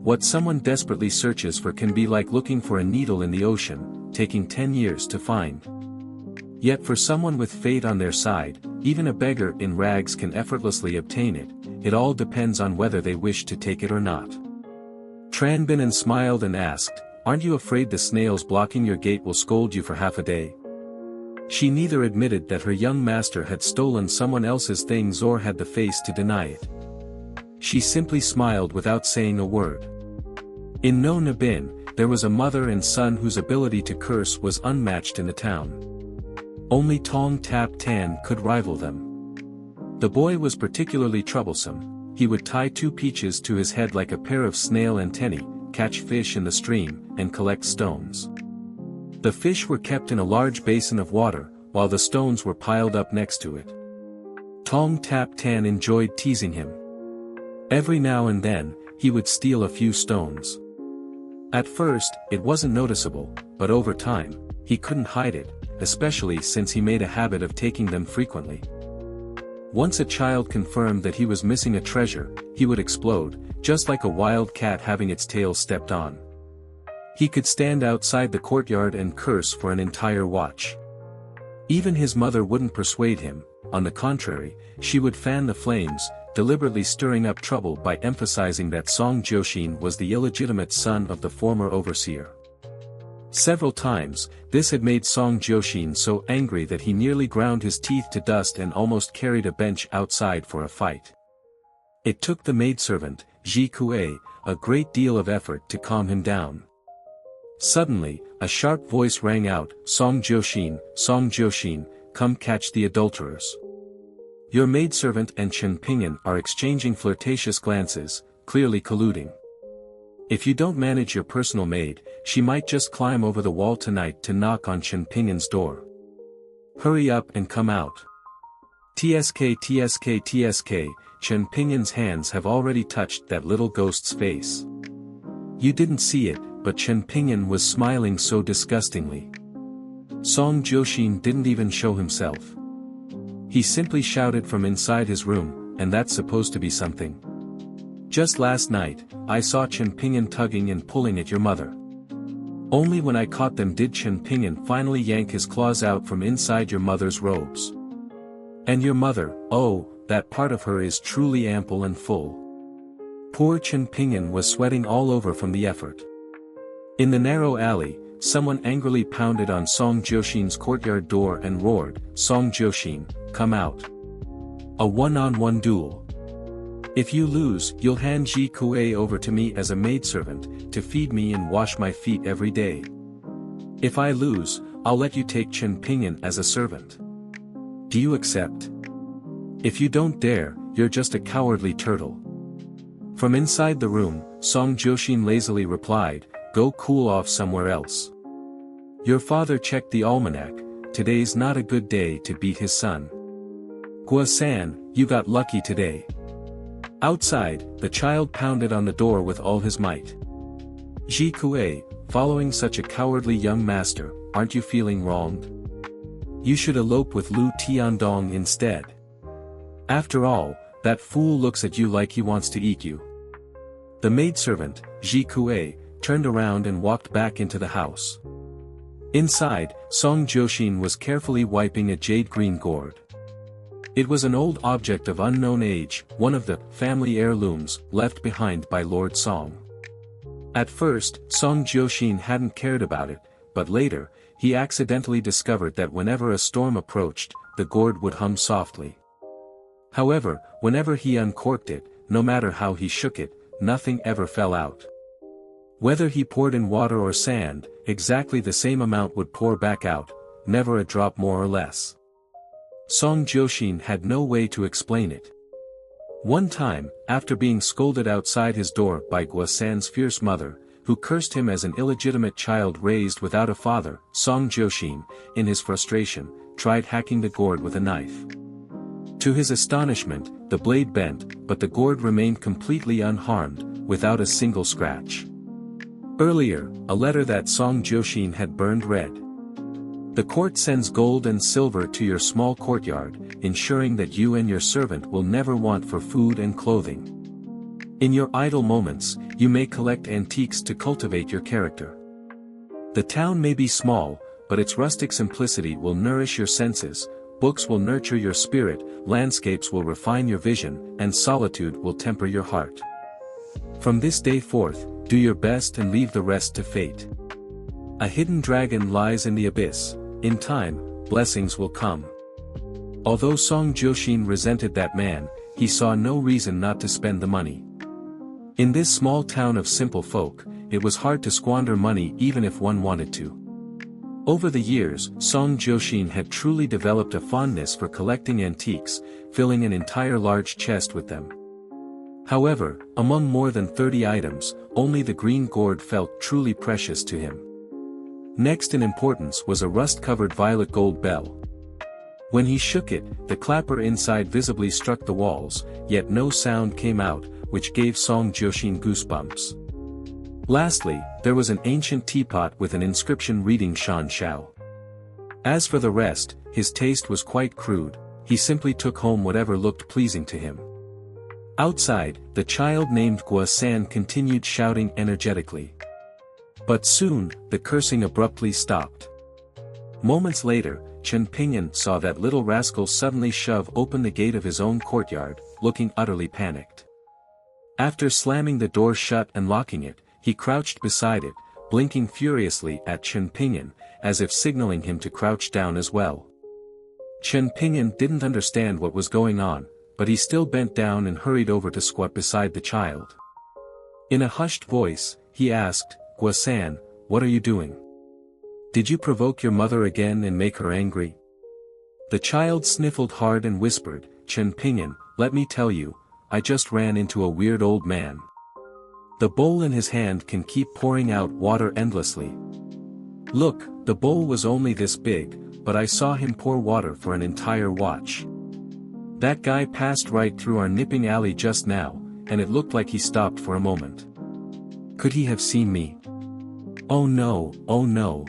What someone desperately searches for can be like looking for a needle in the ocean, taking 10 years to find. Yet for someone with fate on their side, even a beggar in rags can effortlessly obtain it. It all depends on whether they wish to take it or not. Tran Binnen smiled and asked, aren't you afraid the snails blocking your gate will scold you for half a day? She neither admitted that her young master had stolen someone else's things or had the face to deny it. She simply smiled without saying a word. In No Nabin, there was a mother and son whose ability to curse was unmatched in the town. Only Tong Tap Tan could rival them. The boy was particularly troublesome. He would tie 2 peaches to his head like a pair of snail antennae, catch fish in the stream, and collect stones. The fish were kept in a large basin of water, while the stones were piled up next to it. Tong Tap Tan enjoyed teasing him. Every now and then, he would steal a few stones. At first, it wasn't noticeable, but over time, he couldn't hide it, especially since he made a habit of taking them frequently. Once a child confirmed that he was missing a treasure, he would explode, just like a wild cat having its tail stepped on. He could stand outside the courtyard and curse for an entire watch. Even his mother wouldn't persuade him. On the contrary, she would fan the flames, deliberately stirring up trouble by emphasizing that Song Jiuxin was the illegitimate son of the former overseer. Several times, this had made Song Jiuxin so angry that he nearly ground his teeth to dust and almost carried a bench outside for a fight. It took the maidservant, Ji Kue, a great deal of effort to calm him down. Suddenly, a sharp voice rang out, Song Jiuxin, come catch the adulterers. Your maidservant and Chen Pingyan are exchanging flirtatious glances, clearly colluding. If you don't manage your personal maid, she might just climb over the wall tonight to knock on Chen Pingyan's door. Hurry up and come out. TSK, Chen Pingyan's hands have already touched that little ghost's face. You didn't see it, but Chen Pingyan was smiling so disgustingly. Song Jiuxin didn't even show himself. He simply shouted from inside his room, and that's supposed to be something. Just last night, I saw Chen Pingyan tugging and pulling at your mother. Only when I caught them did Chen Pingyan finally yank his claws out from inside your mother's robes. And your mother, oh, that part of her is truly ample and full. Poor Chen Pingyan was sweating all over from the effort. In the narrow alley, someone angrily pounded on Song Jiuxin's courtyard door and roared, Song Jiuxin, come out. A one-on-one duel. If you lose, you'll hand Ji Kue over to me as a maidservant, to feed me and wash my feet every day. If I lose, I'll let you take Chen Pingyan as a servant. Do you accept? If you don't dare, you're just a cowardly turtle. From inside the room, Song Jiuxin lazily replied, go cool off somewhere else. Your father checked the almanac, today's not a good day to beat his son. Guo-san, you got lucky today. Outside, the child pounded on the door with all his might. Ji Kue, following such a cowardly young master, aren't you feeling wronged? You should elope with Lu Tiandong instead. After all, that fool looks at you like he wants to eat you. The maidservant, Ji Kue, turned around and walked back into the house. Inside, Song Jiuxin was carefully wiping a jade-green gourd. It was an old object of unknown age, one of the family heirlooms left behind by Lord Song. At first, Song Jiuxin hadn't cared about it, but later, he accidentally discovered that whenever a storm approached, the gourd would hum softly. However, whenever he uncorked it, no matter how he shook it, nothing ever fell out. Whether he poured in water or sand, exactly the same amount would pour back out, never a drop more or less. Song Jiuxin had no way to explain it. One time, after being scolded outside his door by Guo-san's fierce mother, who cursed him as an illegitimate child raised without a father, Song Jiuxin, in his frustration, tried hacking the gourd with a knife. To his astonishment, the blade bent, but the gourd remained completely unharmed, without a single scratch. Earlier, a letter that Song Jiuxin had burned read. The court sends gold and silver to your small courtyard, ensuring that you and your servant will never want for food and clothing. In your idle moments, you may collect antiques to cultivate your character. The town may be small, but its rustic simplicity will nourish your senses, books will nurture your spirit, landscapes will refine your vision, and solitude will temper your heart. From this day forth, do your best and leave the rest to fate. A hidden dragon lies in the abyss. In time, blessings will come. Although Song Jiuxin resented that man, he saw no reason not to spend the money. In this small town of simple folk, it was hard to squander money even if one wanted to. Over the years, Song Jiuxin had truly developed a fondness for collecting antiques, filling an entire large chest with them. However, among more than 30 items, only the green gourd felt truly precious to him. Next in importance was a rust-covered violet gold bell. When he shook it, the clapper inside visibly struck the walls, yet no sound came out, which gave Song Jiuxin goosebumps. Lastly, there was an ancient teapot with an inscription reading Xianxia. As for the rest, his taste was quite crude, he simply took home whatever looked pleasing to him. Outside, the child named Guo-san continued shouting energetically. But soon, the cursing abruptly stopped. Moments later, Chen Pingyan saw that little rascal suddenly shove open the gate of his own courtyard, looking utterly panicked. After slamming the door shut and locking it, he crouched beside it, blinking furiously at Chen Pingyan, as if signaling him to crouch down as well. Chen Pingyan didn't understand what was going on, but he still bent down and hurried over to squat beside the child. In a hushed voice, he asked, "Guo-san, what are you doing? Did you provoke your mother again and make her angry?" The child sniffled hard and whispered, "Chen Pingyan, let me tell you, I just ran into a weird old man. The bowl in his hand can keep pouring out water endlessly. Look, the bowl was only this big, but I saw him pour water for an entire watch. That guy passed right through our nipping alley just now, and it looked like he stopped for a moment. Could he have seen me? Oh no, oh no."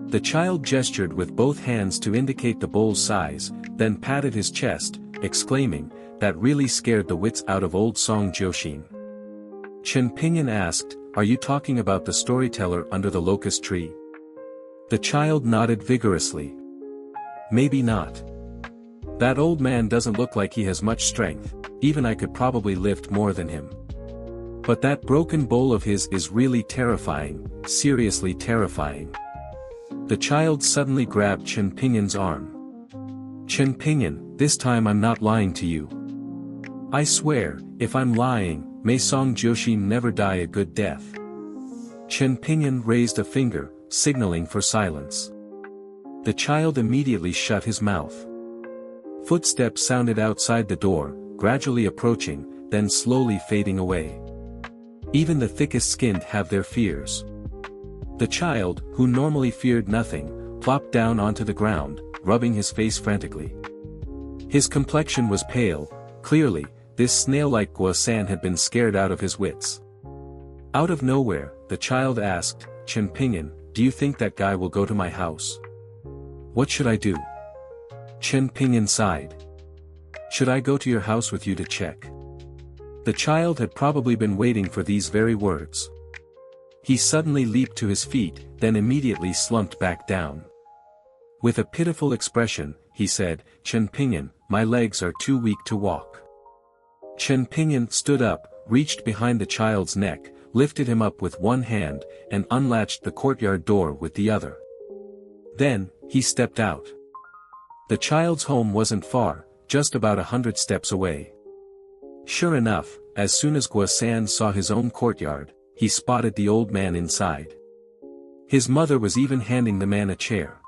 The child gestured with both hands to indicate the bowl's size, then patted his chest, exclaiming, "That really scared the wits out of old Song Jiuxin." Chen Pingyan asked, "Are you talking about the storyteller under the locust tree?" The child nodded vigorously. "Maybe not. That old man doesn't look like he has much strength, even I could probably lift more than him. But that broken bowl of his is really terrifying, seriously terrifying." The child suddenly grabbed Chen Pingyan's arm. "Chen Pingyan, this time I'm not lying to you. I swear, if I'm lying, may Song Jiuxin never die a good death." Chen Pingyan raised a finger, signaling for silence. The child immediately shut his mouth. Footsteps sounded outside the door, gradually approaching, then slowly fading away. Even the thickest-skinned have their fears. The child, who normally feared nothing, plopped down onto the ground, rubbing his face frantically. His complexion was pale. Clearly, this snail-like Guo-san had been scared out of his wits. Out of nowhere, the child asked, "Chen Pingyan, do you think that guy will go to my house? What should I do?" Chen Pingyan sighed. "Should I go to your house with you to check?" The child had probably been waiting for these very words. He suddenly leaped to his feet, then immediately slumped back down. With a pitiful expression, he said, "Chen Pingyan, my legs are too weak to walk." Chen Pingyan stood up, reached behind the child's neck, lifted him up with one hand, and unlatched the courtyard door with the other. Then, he stepped out. The child's home wasn't far, just about 100 steps away. Sure enough, as soon as Guo-san saw his own courtyard, he spotted the old man inside. His mother was even handing the man a chair.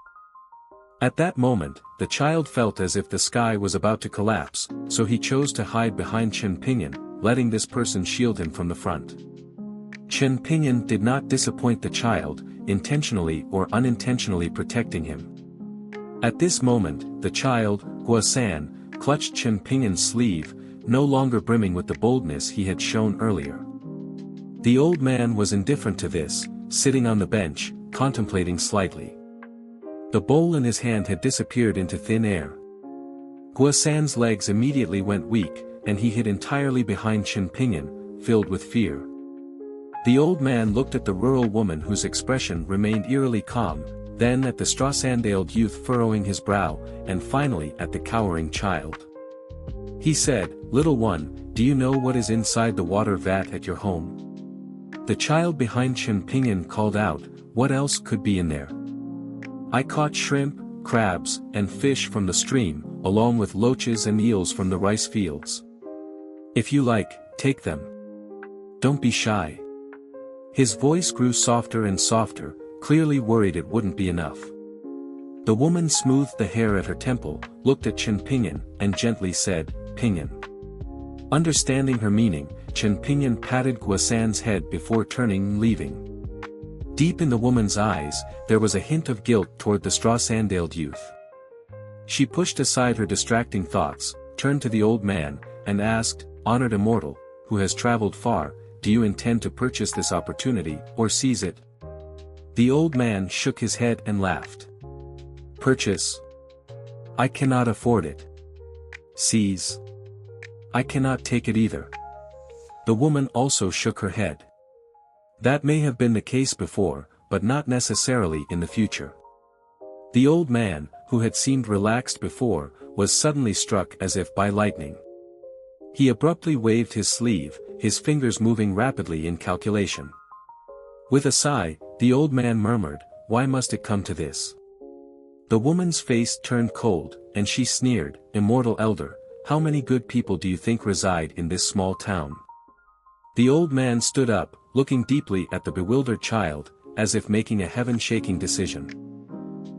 At that moment, the child felt as if the sky was about to collapse, so he chose to hide behind Chen Pingyan, letting this person shield him from the front. Chen Pingyan did not disappoint the child, intentionally or unintentionally protecting him. At this moment, the child, Guo-san, clutched Chen Pingyan's sleeve, no longer brimming with the boldness he had shown earlier. The old man was indifferent to this, sitting on the bench, contemplating slightly. The bowl in his hand had disappeared into thin air. Guo-san's legs immediately went weak, and he hid entirely behind Chen Pingyan, filled with fear. The old man looked at the rural woman whose expression remained eerily calm, then at the straw-sandaled youth furrowing his brow, and finally at the cowering child. He said, "Little one, do you know what is inside the water vat at your home?" The child behind Chen Pingyan called out, "What else could be in there? I caught shrimp, crabs, and fish from the stream, along with loaches and eels from the rice fields. If you like, take them. Don't be shy." His voice grew softer and softer, clearly worried it wouldn't be enough. The woman smoothed the hair at her temple, looked at Chen Pingyan, and gently said, "Pingyan." Understanding her meaning, Chen Pingyan patted Guo-san's head before turning and leaving. Deep in the woman's eyes, there was a hint of guilt toward the straw-sandaled youth. She pushed aside her distracting thoughts, turned to the old man, and asked, "Honored immortal, who has traveled far, do you intend to purchase this opportunity, or seize it?" The old man shook his head and laughed. "Purchase? I cannot afford it. Seize? I cannot take it either." The woman also shook her head. That may have been the case before, but not necessarily in the future. The old man, who had seemed relaxed before, was suddenly struck as if by lightning. He abruptly waved his sleeve, his fingers moving rapidly in calculation. With a sigh, the old man murmured, "Why must it come to this?" The woman's face turned cold, and she sneered, "Immortal elder, how many good people do you think reside in this small town?" The old man stood up, looking deeply at the bewildered child, as if making a heaven-shaking decision.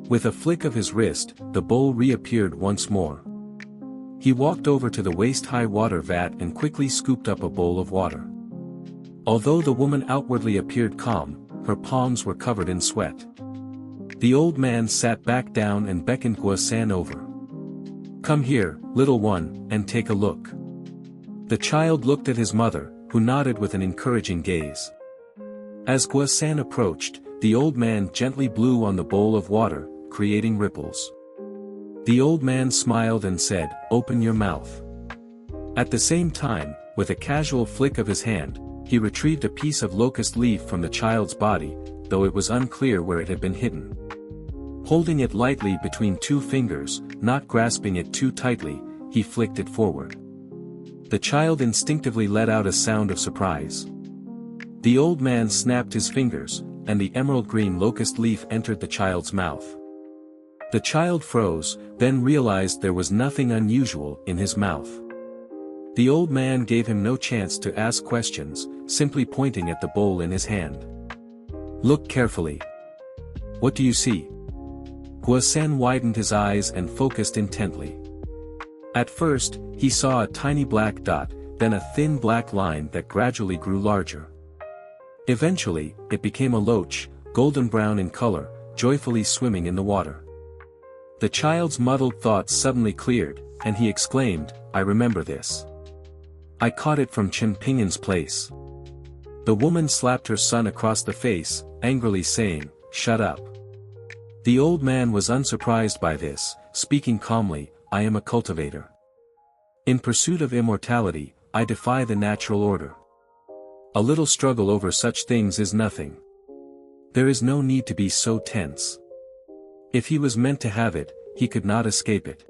With a flick of his wrist, the bowl reappeared once more. He walked over to the waist-high water vat and quickly scooped up a bowl of water. Although the woman outwardly appeared calm, her palms were covered in sweat. The old man sat back down and beckoned Guo-san over. "Come here, little one, and take a look." The child looked at his mother, who nodded with an encouraging gaze. As Guo-san approached, the old man gently blew on the bowl of water, creating ripples. The old man smiled and said, "Open your mouth." At the same time, with a casual flick of his hand, he retrieved a piece of locust leaf from the child's body, though it was unclear where it had been hidden. Holding it lightly between two fingers, not grasping it too tightly, he flicked it forward. The child instinctively let out a sound of surprise. The old man snapped his fingers, and the emerald green locust leaf entered the child's mouth. The child froze, then realized there was nothing unusual in his mouth. The old man gave him no chance to ask questions, simply pointing at the bowl in his hand. "Look carefully. What do you see?" Guo-san widened his eyes and focused intently. At first, he saw a tiny black dot, then a thin black line that gradually grew larger. Eventually, it became a loach, golden brown in color, joyfully swimming in the water. The child's muddled thoughts suddenly cleared, and he exclaimed, "I remember this. I caught it from Chen Pingyin's place." The woman slapped her son across the face, angrily saying, "Shut up." The old man was unsurprised by this, speaking calmly, "I am a cultivator. In pursuit of immortality, I defy the natural order. A little struggle over such things is nothing. There is no need to be so tense. If he was meant to have it, he could not escape it.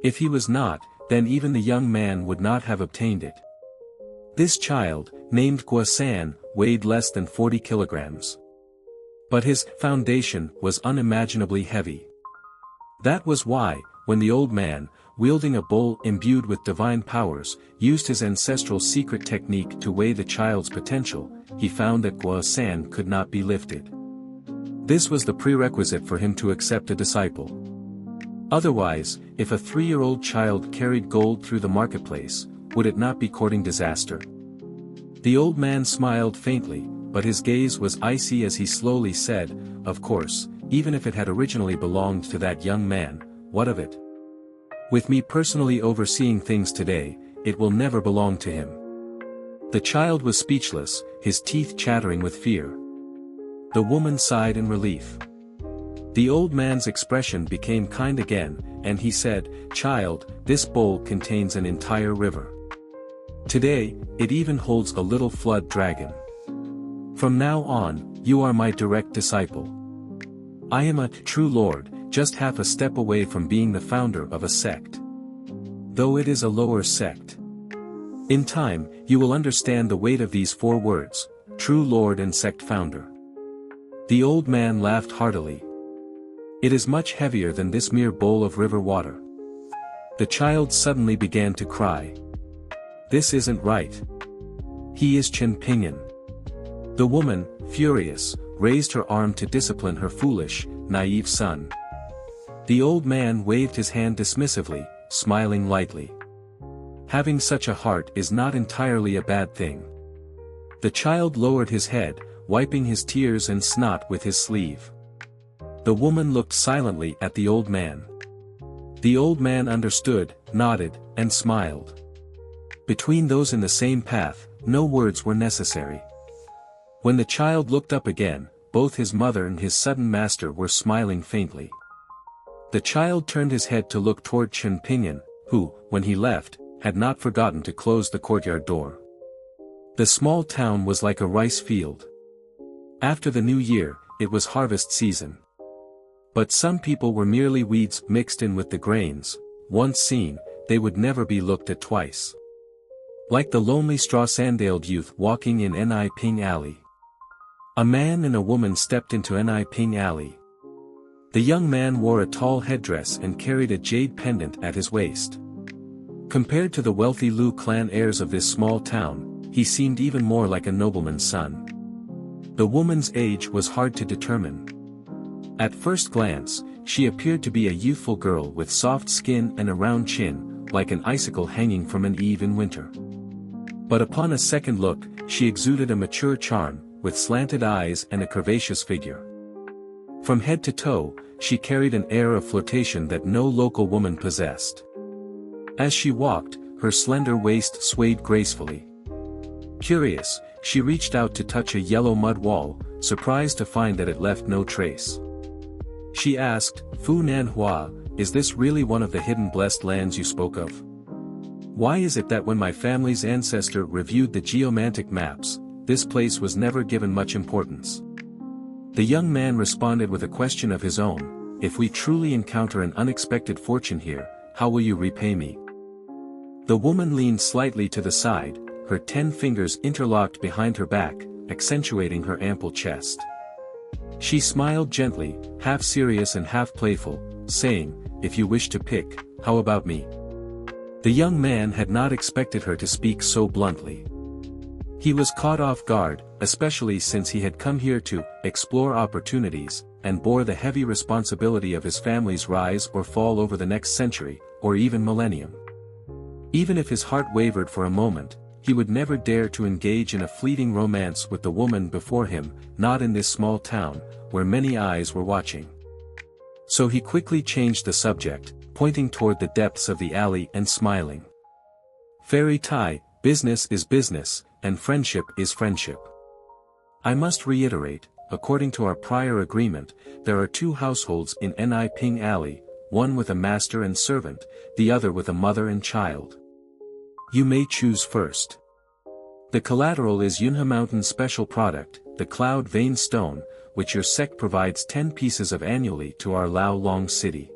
If he was not, then even the young man would not have obtained it." This child, named Guo-san, weighed less than 40 kilograms. But his foundation was unimaginably heavy. That was why, when the old man, wielding a bowl imbued with divine powers, used his ancestral secret technique to weigh the child's potential, he found that Guo-san could not be lifted. This was the prerequisite for him to accept a disciple. Otherwise, if a 3-year-old child carried gold through the marketplace, would it not be courting disaster? The old man smiled faintly, but his gaze was icy as he slowly said, "Of course, even if it had originally belonged to that young man, what of it? With me personally overseeing things today, it will never belong to him." The child was speechless, his teeth chattering with fear. The woman sighed in relief. The old man's expression became kind again, and he said, "Child, this bowl contains an entire river. Today, it even holds a little flood dragon. From now on, you are my direct disciple. I am a true lord, just half a step away from being the founder of a sect. Though it is a lower sect. In time, you will understand the weight of these 4 words, true lord and sect founder." The old man laughed heartily. "It is much heavier than this mere bowl of river water." The child suddenly began to cry. "This isn't right. He is Chen Pinyin." The woman, furious, raised her arm to discipline her foolish, naive son. The old man waved his hand dismissively, smiling lightly. Having such a heart is not entirely a bad thing. The child lowered his head, wiping his tears and snot with his sleeve. The woman looked silently at the old man. The old man understood, nodded, and smiled. Between those in the same path, no words were necessary. When the child looked up again, both his mother and his sudden master were smiling faintly. The child turned his head to look toward Chen Pinyin, who, when he left, had not forgotten to close the courtyard door. The small town was like a rice field. After the new year, it was harvest season. But some people were merely weeds mixed in with the grains. Once seen, they would never be looked at twice. Like the lonely straw-sandaled youth walking in Ni Ping Alley. A man and a woman stepped into Ping Alley. The young man wore a tall headdress and carried a jade pendant at his waist. Compared to the wealthy Lu clan heirs of this small town, he seemed even more like a nobleman's son. The woman's age was hard to determine. At first glance, she appeared to be a youthful girl with soft skin and a round chin, like an icicle hanging from an eave in winter. But upon a second look, she exuded a mature charm, with slanted eyes and a curvaceous figure. From head to toe, she carried an air of flirtation that no local woman possessed. As she walked, her slender waist swayed gracefully. Curious, she reached out to touch a yellow mud wall, surprised to find that it left no trace. She asked, "Fu Nanhua, is this really one of the hidden blessed lands you spoke of? Why is it that when my family's ancestor reviewed the geomantic maps, this place was never given much importance?" The young man responded with a question of his own, "If we truly encounter an unexpected fortune here, how will you repay me?" The woman leaned slightly to the side, her 10 fingers interlocked behind her back, accentuating her ample chest. She smiled gently, half serious and half playful, saying, "If you wish to pick, how about me?" The young man had not expected her to speak so bluntly. He was caught off guard, especially since he had come here to explore opportunities, and bore the heavy responsibility of his family's rise or fall over the next century, or even millennium. Even if his heart wavered for a moment, he would never dare to engage in a fleeting romance with the woman before him, not in this small town, where many eyes were watching. So he quickly changed the subject, pointing toward the depths of the alley and smiling. "Fairy Tai, business is business, and friendship is friendship. I must reiterate, according to our prior agreement, there are 2 households in Ping Alley, one with a master and servant, the other with a mother and child. You may choose first. The collateral is Yunhe Mountain's special product, the Cloud Vein Stone, which your sect provides 10 pieces of annually to our Lao Long city."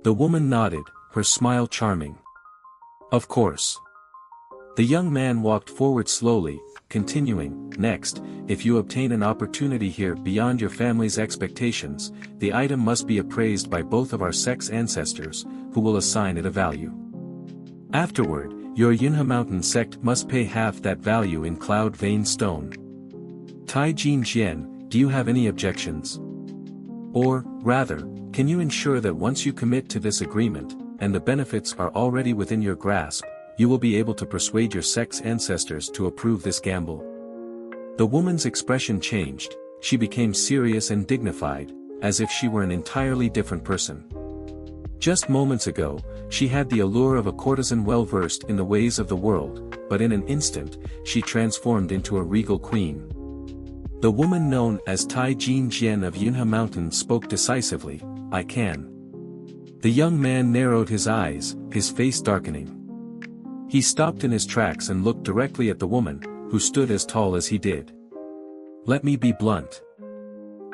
The woman nodded, her smile charming. "Of course." The young man walked forward slowly, continuing, "Next, if you obtain an opportunity here beyond your family's expectations, the item must be appraised by both of our sect's ancestors, who will assign it a value. Afterward, your Yunhe Mountain sect must pay half that value in Cloud Vein Stone. Tai Jin Jian, do you have any objections? Or, rather, can you ensure that once you commit to this agreement, and the benefits are already within your grasp, you will be able to persuade your sect's ancestors to approve this gamble?" The woman's expression changed, she became serious and dignified, as if she were an entirely different person. Just moments ago, she had the allure of a courtesan well-versed in the ways of the world, but in an instant, she transformed into a regal queen. The woman known as Tai Jin Jian of Yunhe Mountain spoke decisively, "I can." The young man narrowed his eyes, his face darkening. He stopped in his tracks and looked directly at the woman, who stood as tall as he did. "Let me be blunt.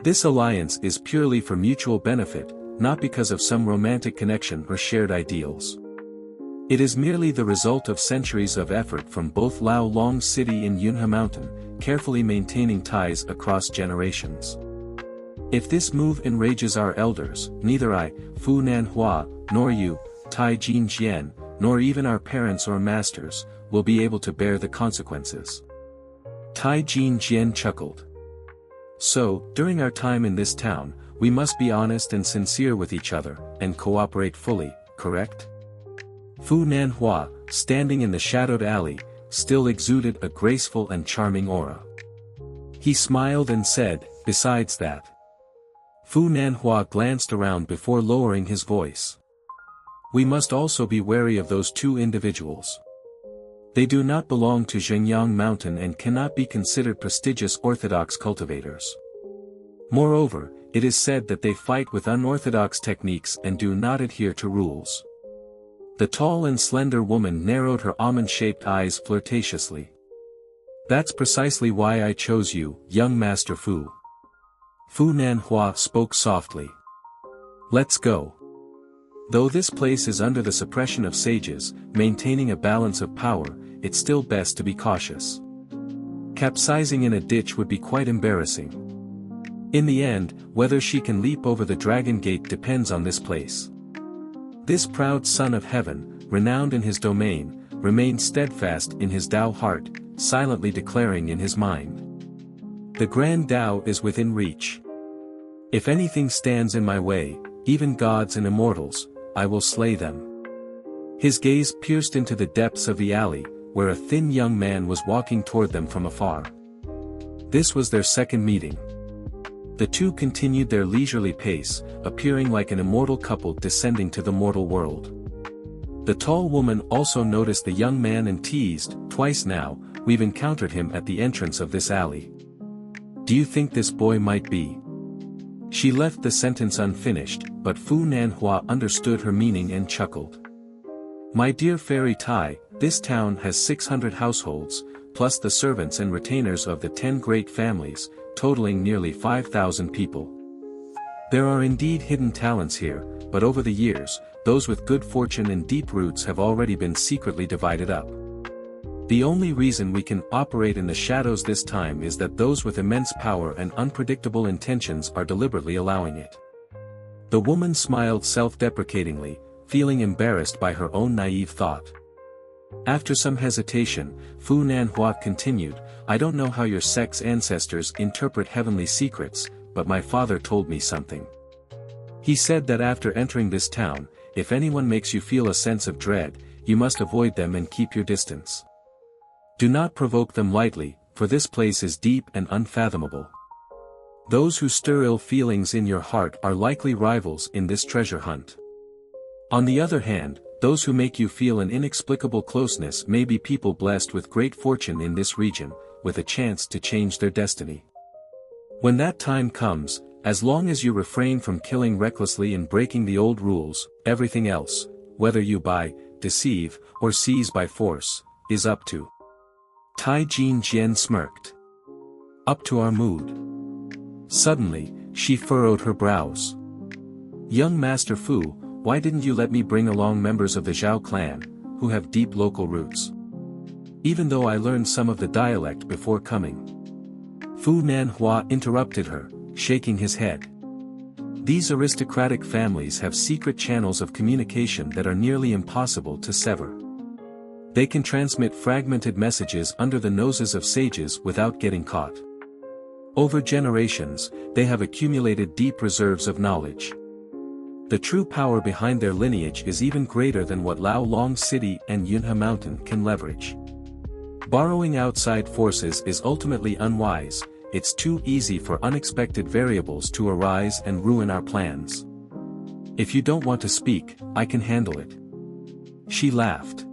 This alliance is purely for mutual benefit, not because of some romantic connection or shared ideals. It is merely the result of centuries of effort from both Lao Long City and Yunhe Mountain, carefully maintaining ties across generations. If this move enrages our elders, neither I, Fu Nanhua, nor you, Tai Jin Jian, nor even our parents or masters, will be able to bear the consequences." Tai Jin Jian chuckled. "So, during our time in this town, we must be honest and sincere with each other, and cooperate fully, correct?" Fu Nanhua, standing in the shadowed alley, still exuded a graceful and charming aura. He smiled and said, "Besides that." Fu Nanhua glanced around before lowering his voice. "We must also be wary of those 2 individuals. They do not belong to Zhengyang Mountain and cannot be considered prestigious orthodox cultivators. Moreover, it is said that they fight with unorthodox techniques and do not adhere to rules." The tall and slender woman narrowed her almond-shaped eyes flirtatiously. "That's precisely why I chose you, young Master Fu." Fu Nanhua spoke softly. "Let's go. Though this place is under the suppression of sages, maintaining a balance of power, it's still best to be cautious." Capsizing in a ditch would be quite embarrassing. In the end, whether she can leap over the dragon gate depends on this place. This proud son of heaven, renowned in his domain, remained steadfast in his Tao heart, silently declaring in his mind. The grand Tao is within reach. If anything stands in my way, even gods and immortals, I will slay them. His gaze pierced into the depths of the alley, where a thin young man was walking toward them from afar. This was their second meeting. The two continued their leisurely pace, appearing like an immortal couple descending to the mortal world. The tall woman also noticed the young man and teased, "Twice now, we've encountered him at the entrance of this alley. Do you think this boy might be?" She left the sentence unfinished, but Fu Nanhua understood her meaning and chuckled. "My dear fairy Tai, this town has 600 households, plus the servants and retainers of the 10 great families, totaling nearly 5,000 people. There are indeed hidden talents here, but over the years, those with good fortune and deep roots have already been secretly divided up. The only reason we can operate in the shadows this time is that those with immense power and unpredictable intentions are deliberately allowing it." The woman smiled self-deprecatingly, feeling embarrassed by her own naive thought. After some hesitation, Fu Nanhua continued, "I don't know how your sect's ancestors interpret heavenly secrets, but my father told me something. He said that after entering this town, if anyone makes you feel a sense of dread, you must avoid them and keep your distance. Do not provoke them lightly, for this place is deep and unfathomable. Those who stir ill feelings in your heart are likely rivals in this treasure hunt. On the other hand, those who make you feel an inexplicable closeness may be people blessed with great fortune in this region, with a chance to change their destiny. When that time comes, as long as you refrain from killing recklessly and breaking the old rules, everything else, whether you buy, deceive, or seize by force, is up to." Tai Jian smirked. "Up to our mood." Suddenly, she furrowed her brows. "Young Master Fu, why didn't you let me bring along members of the Zhao clan, who have deep local roots? Even though I learned some of the dialect before coming." Fu Nanhua interrupted her, shaking his head. "These aristocratic families have secret channels of communication that are nearly impossible to sever. They can transmit fragmented messages under the noses of sages without getting caught. Over generations, they have accumulated deep reserves of knowledge. The true power behind their lineage is even greater than what Lao Long City and Yunhe Mountain can leverage. Borrowing outside forces is ultimately unwise. It's too easy for unexpected variables to arise and ruin our plans. If you don't want to speak, I can handle it." She laughed.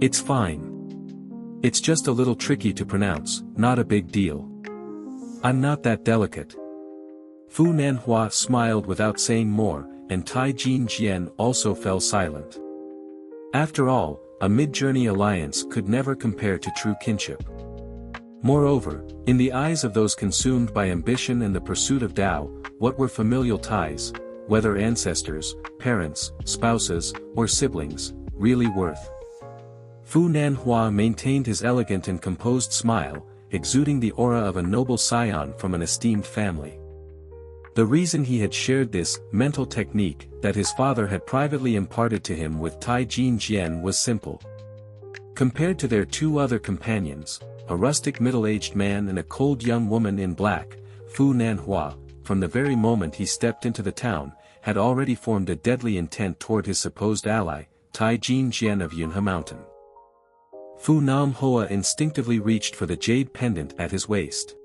"It's fine. It's just a little tricky to pronounce, not a big deal. I'm not that delicate." Fu Nanhua smiled without saying more, and Tai Jian also fell silent. After all, a mid-journey alliance could never compare to true kinship. Moreover, in the eyes of those consumed by ambition and the pursuit of Tao, what were familial ties, whether ancestors, parents, spouses, or siblings, really worth? Fu Nanhua maintained his elegant and composed smile, exuding the aura of a noble scion from an esteemed family. The reason he had shared this mental technique that his father had privately imparted to him with Tai Jian was simple. Compared to their two other companions, a rustic middle-aged man and a cold young woman in black, Fu Nanhua, from the very moment he stepped into the town, had already formed a deadly intent toward his supposed ally, Tai Jian of Yunhe Mountain. Fu Nanhua instinctively reached for the jade pendant at his waist.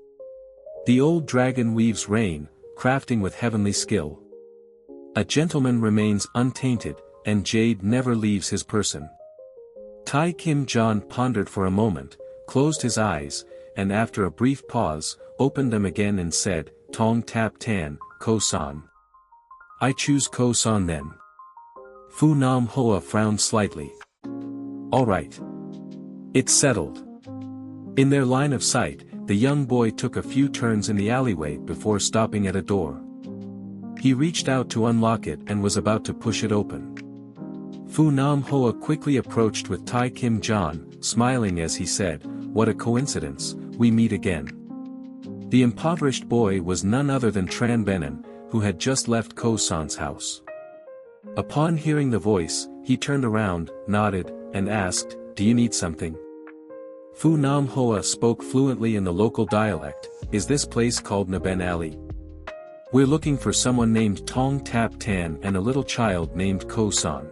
The old dragon weaves rain, crafting with heavenly skill. A gentleman remains untainted, and jade never leaves his person. Tai Kim John pondered for a moment, closed his eyes, and after a brief pause, opened them again and said, "Tong tap tan, Ko-san." "I choose Ko-san then." Fu Nanhua frowned slightly. "All right. It's settled." In their line of sight, the young boy took a few turns in the alleyway before stopping at a door. He reached out to unlock it and was about to push it open. Fu Nanhua quickly approached with Tai Kim John, smiling as he said, "What a coincidence, we meet again. The impoverished boy was none other than Tran Benin, who had just left Ko San's house. Upon hearing the voice, he turned around, nodded, and asked, "Do you need something?" Fu Nam Hoa spoke fluently in the local dialect. "Is this place called Naben Alley? We're looking for someone named Tong Tap Tan and a little child named Ko San.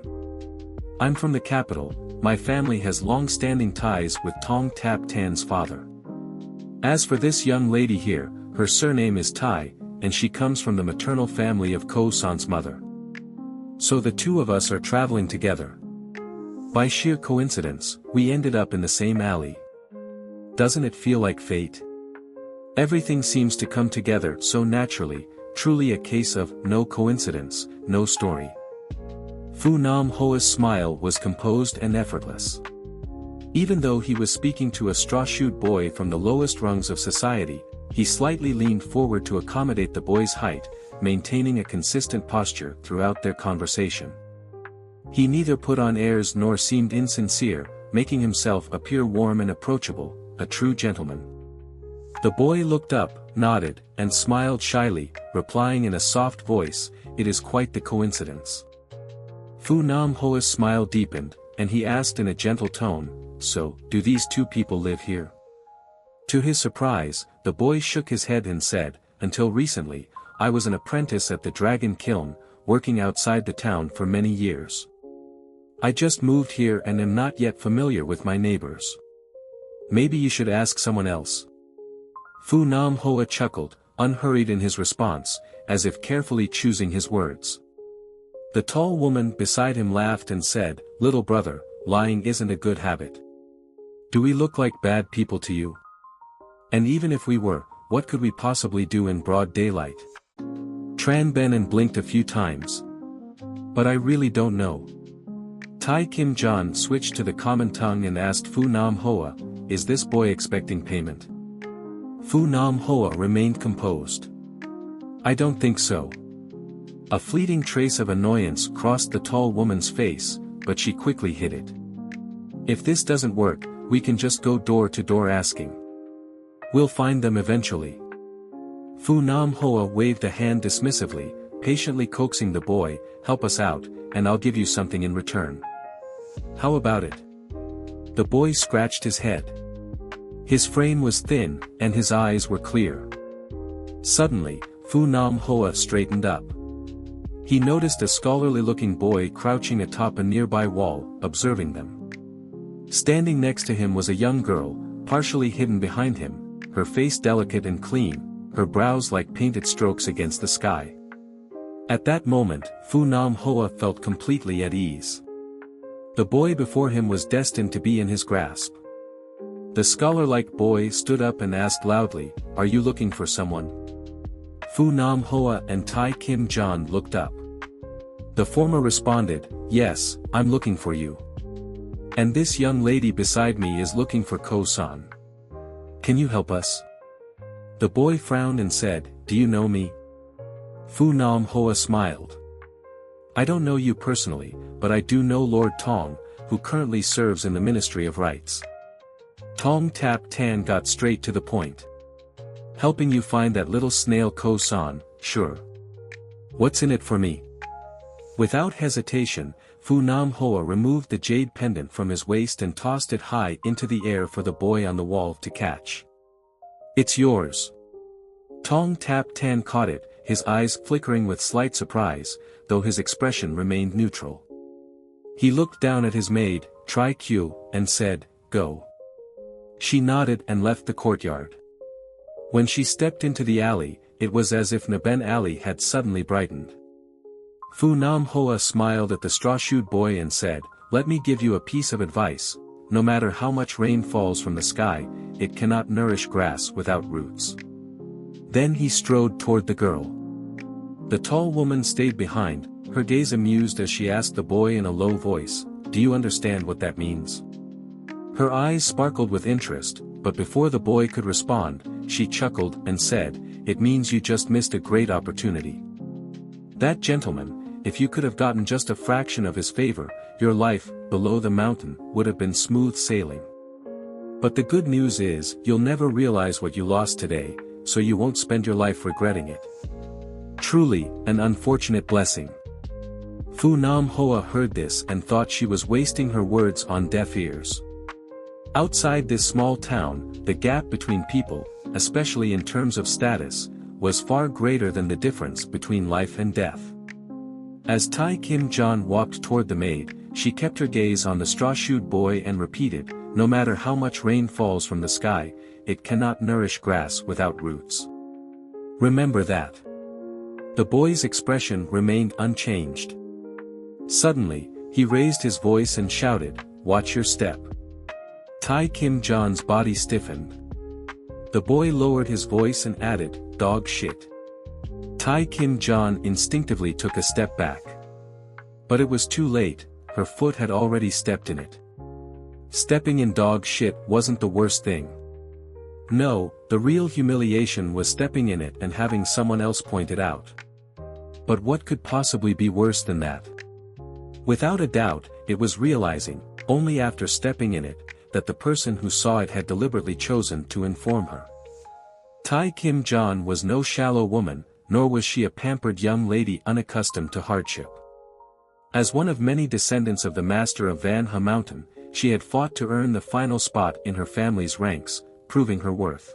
I'm from the capital. My family has long-standing ties with Tong Tap Tan's father. As for this young lady here, her surname is Tai, and she comes from the maternal family of Ko San's mother. So the two of us are traveling together. By sheer coincidence, we ended up in the same alley. Doesn't it feel like fate? Everything seems to come together so naturally, truly a case of no coincidence, no story." Fu Nam Hoa's smile was composed and effortless. Even though he was speaking to a straw-shoed boy from the lowest rungs of society, he slightly leaned forward to accommodate the boy's height, maintaining a consistent posture throughout their conversation. He neither put on airs nor seemed insincere, making himself appear warm and approachable, a true gentleman. The boy looked up, nodded, and smiled shyly, replying in a soft voice, "It is quite the coincidence." Fu Nam Hoa's smile deepened, and he asked in a gentle tone, "So, do these two people live here?" To his surprise, the boy shook his head and said, "Until recently, I was an apprentice at the Dragon Kiln, working outside the town for many years. I just moved here and am not yet familiar with my neighbors. Maybe you should ask someone else." Fu Nam Hoa chuckled, unhurried in his response, as if carefully choosing his words. The tall woman beside him laughed and said, "Little brother, lying isn't a good habit. Do we look like bad people to you? And even if we were, what could we possibly do in broad daylight?" Tran Benin blinked a few times. "But I really don't know." Tai Kim John switched to the common tongue and asked Fu Nam Hoa, "Is this boy expecting payment?" Fu Nam Hoa remained composed. "I don't think so." A fleeting trace of annoyance crossed the tall woman's face, but she quickly hid it. "If this doesn't work, we can just go door to door asking. We'll find them eventually." Fu Nam Hoa waved a hand dismissively, patiently coaxing the boy, "Help us out, and I'll give you something in return. How about it?" The boy scratched his head. His frame was thin, and his eyes were clear. Suddenly, Fu Nam Hoa straightened up. He noticed a scholarly-looking boy crouching atop a nearby wall, observing them. Standing next to him was a young girl, partially hidden behind him, her face delicate and clean, her brows like painted strokes against the sky. At that moment, Fu Nam Hoa felt completely at ease. The boy before him was destined to be in his grasp. The scholar-like boy stood up and asked loudly, "Are you looking for someone?" Fu Nam Hoa and Tai Kim John looked up. The former responded, "Yes, I'm looking for you. And this young lady beside me is looking for Ko San. Can you help us?" The boy frowned and said, "Do you know me?" Fu Nam Hoa smiled. "I don't know you personally, but I do know Lord Tong, who currently serves in the Ministry of Rights." Tong Tap Tan got straight to the point. "Helping you find that little snail Ko San, sure. What's in it for me?" Without hesitation, Fu Nam Hoa removed the jade pendant from his waist and tossed it high into the air for the boy on the wall to catch. "It's yours." Tong Tap Tan caught it, his eyes flickering with slight surprise, though his expression remained neutral. He looked down at his maid, Tri Q, and said, "Go." She nodded and left the courtyard. When she stepped into the alley, it was as if Naben Alley had suddenly brightened. Fu Nam Hoa smiled at the straw-shoed boy and said, "Let me give you a piece of advice, no matter how much rain falls from the sky, it cannot nourish grass without roots." Then he strode toward the girl. The tall woman stayed behind, her gaze amused as she asked the boy in a low voice, "Do you understand what that means?" Her eyes sparkled with interest, but before the boy could respond, she chuckled and said, "It means you just missed a great opportunity. That gentleman, if you could have gotten just a fraction of his favor, your life, below the mountain, would have been smooth sailing. But the good news is, you'll never realize what you lost today, so you won't spend your life regretting it. Truly, an unfortunate blessing. Fu Nam Hoa heard this and thought she was wasting her words on deaf ears. Outside this small town, the gap between people, especially in terms of status, was far greater than the difference between life and death. As Tai Kim John walked toward the maid, she kept her gaze on the straw-shoed boy and repeated, "No matter how much rain falls from the sky, it cannot nourish grass without roots. Remember that." The boy's expression remained unchanged. Suddenly, he raised his voice and shouted, "Watch your step." Tai Kim John's body stiffened. The boy lowered his voice and added, "Dog shit." Tai Kim John instinctively took a step back. But it was too late, her foot had already stepped in it. Stepping in dog shit wasn't the worst thing. No, the real humiliation was stepping in it and having someone else point it out. But what could possibly be worse than that? Without a doubt, it was realizing, only after stepping in it, that the person who saw it had deliberately chosen to inform her. Tai Kim John was no shallow woman, nor was she a pampered young lady unaccustomed to hardship. As one of many descendants of the master of Van Ha Mountain, she had fought to earn the final spot in her family's ranks, proving her worth.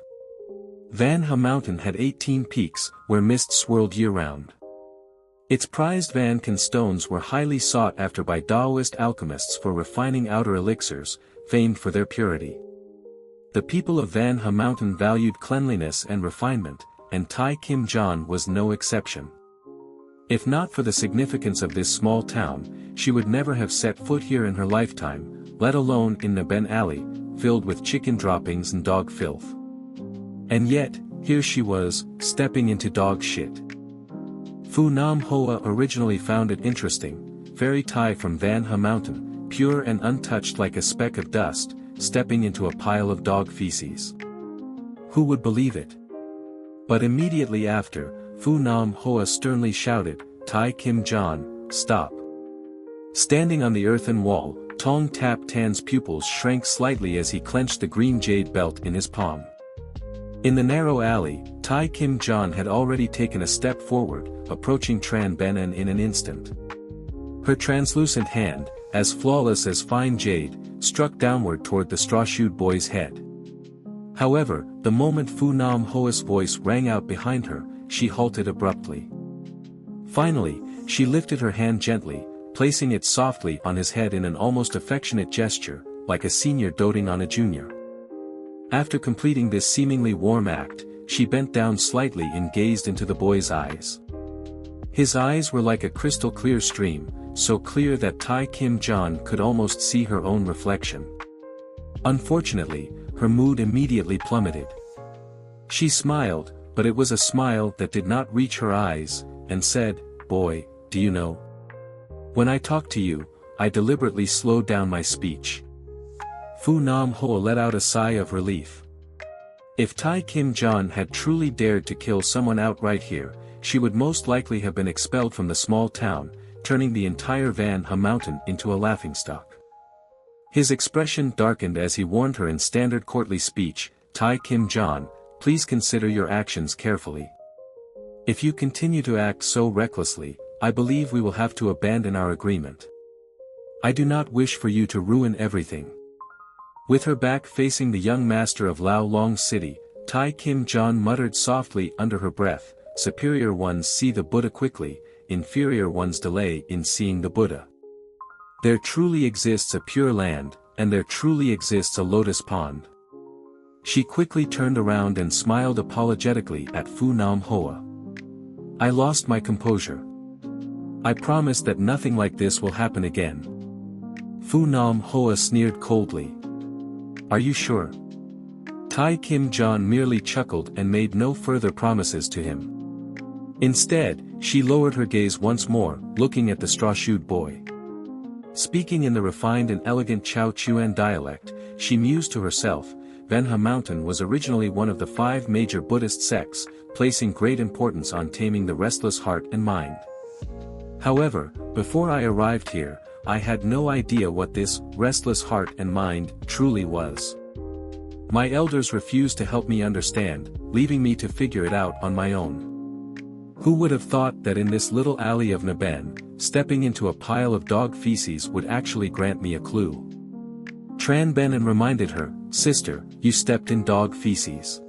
Van Ha Mountain had 18 peaks, where mist swirled year-round. Its prized Van Kan stones were highly sought after by Taoist alchemists for refining outer elixirs, famed for their purity. The people of Van Ha Mountain valued cleanliness and refinement, and Tai Kim John was no exception. If not for the significance of this small town, she would never have set foot here in her lifetime, let alone in Naben Alley, filled with chicken droppings and dog filth. And yet, here she was, stepping into dog shit. Fu Nam Hoa originally found it interesting, Fairy Tai from Van Ha Mountain, pure and untouched like a speck of dust, stepping into a pile of dog feces. Who would believe it? But immediately after, Fu Nam Hoa sternly shouted, "Tai Kim John, stop." Standing on the earthen wall, Tong Tap Tan's pupils shrank slightly as he clenched the green jade belt in his palm. In the narrow alley, Tai Kim John had already taken a step forward, approaching Tran Benan in an instant. Her translucent hand, as flawless as fine jade, struck downward toward the straw-shoed boy's head. However, the moment Fu Nam Hoa's voice rang out behind her, she halted abruptly. Finally, she lifted her hand gently, placing it softly on his head in an almost affectionate gesture, like a senior doting on a junior. After completing this seemingly warm act, she bent down slightly and gazed into the boy's eyes. His eyes were like a crystal-clear stream, so clear that Tai Kim John could almost see her own reflection. Unfortunately, her mood immediately plummeted. She smiled, but it was a smile that did not reach her eyes, and said, "Boy, do you know? When I talk to you, I deliberately slowed down my speech." Fu Nam Hoa let out a sigh of relief. If Tai Kim John had truly dared to kill someone outright here, she would most likely have been expelled from the small town, turning the entire Van Ha Mountain into a laughingstock. His expression darkened as he warned her in standard courtly speech, "Tai Kim John, please consider your actions carefully. If you continue to act so recklessly, I believe we will have to abandon our agreement. I do not wish for you to ruin everything." With her back facing the young master of Lao Long City, Tai Kim John muttered softly under her breath, "Superior ones see the Buddha quickly, inferior ones delay in seeing the Buddha. There truly exists a pure land, and there truly exists a lotus pond." She quickly turned around and smiled apologetically at Fu Nam Hoa. "I lost my composure. I promise that nothing like this will happen again." Fu Nam Hoa sneered coldly. "Are you sure?" Tai Kim John merely chuckled and made no further promises to him. Instead, she lowered her gaze once more, looking at the straw-shoed boy. Speaking in the refined and elegant Chao Chuan dialect, she mused to herself, Van Ha Mountain was originally one of the 5 major Buddhist sects, placing great importance on taming the restless heart and mind. However, before I arrived here, I had no idea what this restless heart and mind truly was. My elders refused to help me understand, leaving me to figure it out on my own. Who would have thought that in this little alley of Naben, stepping into a pile of dog feces would actually grant me a clue? Tran Benin reminded her, "Sister, you stepped in dog feces.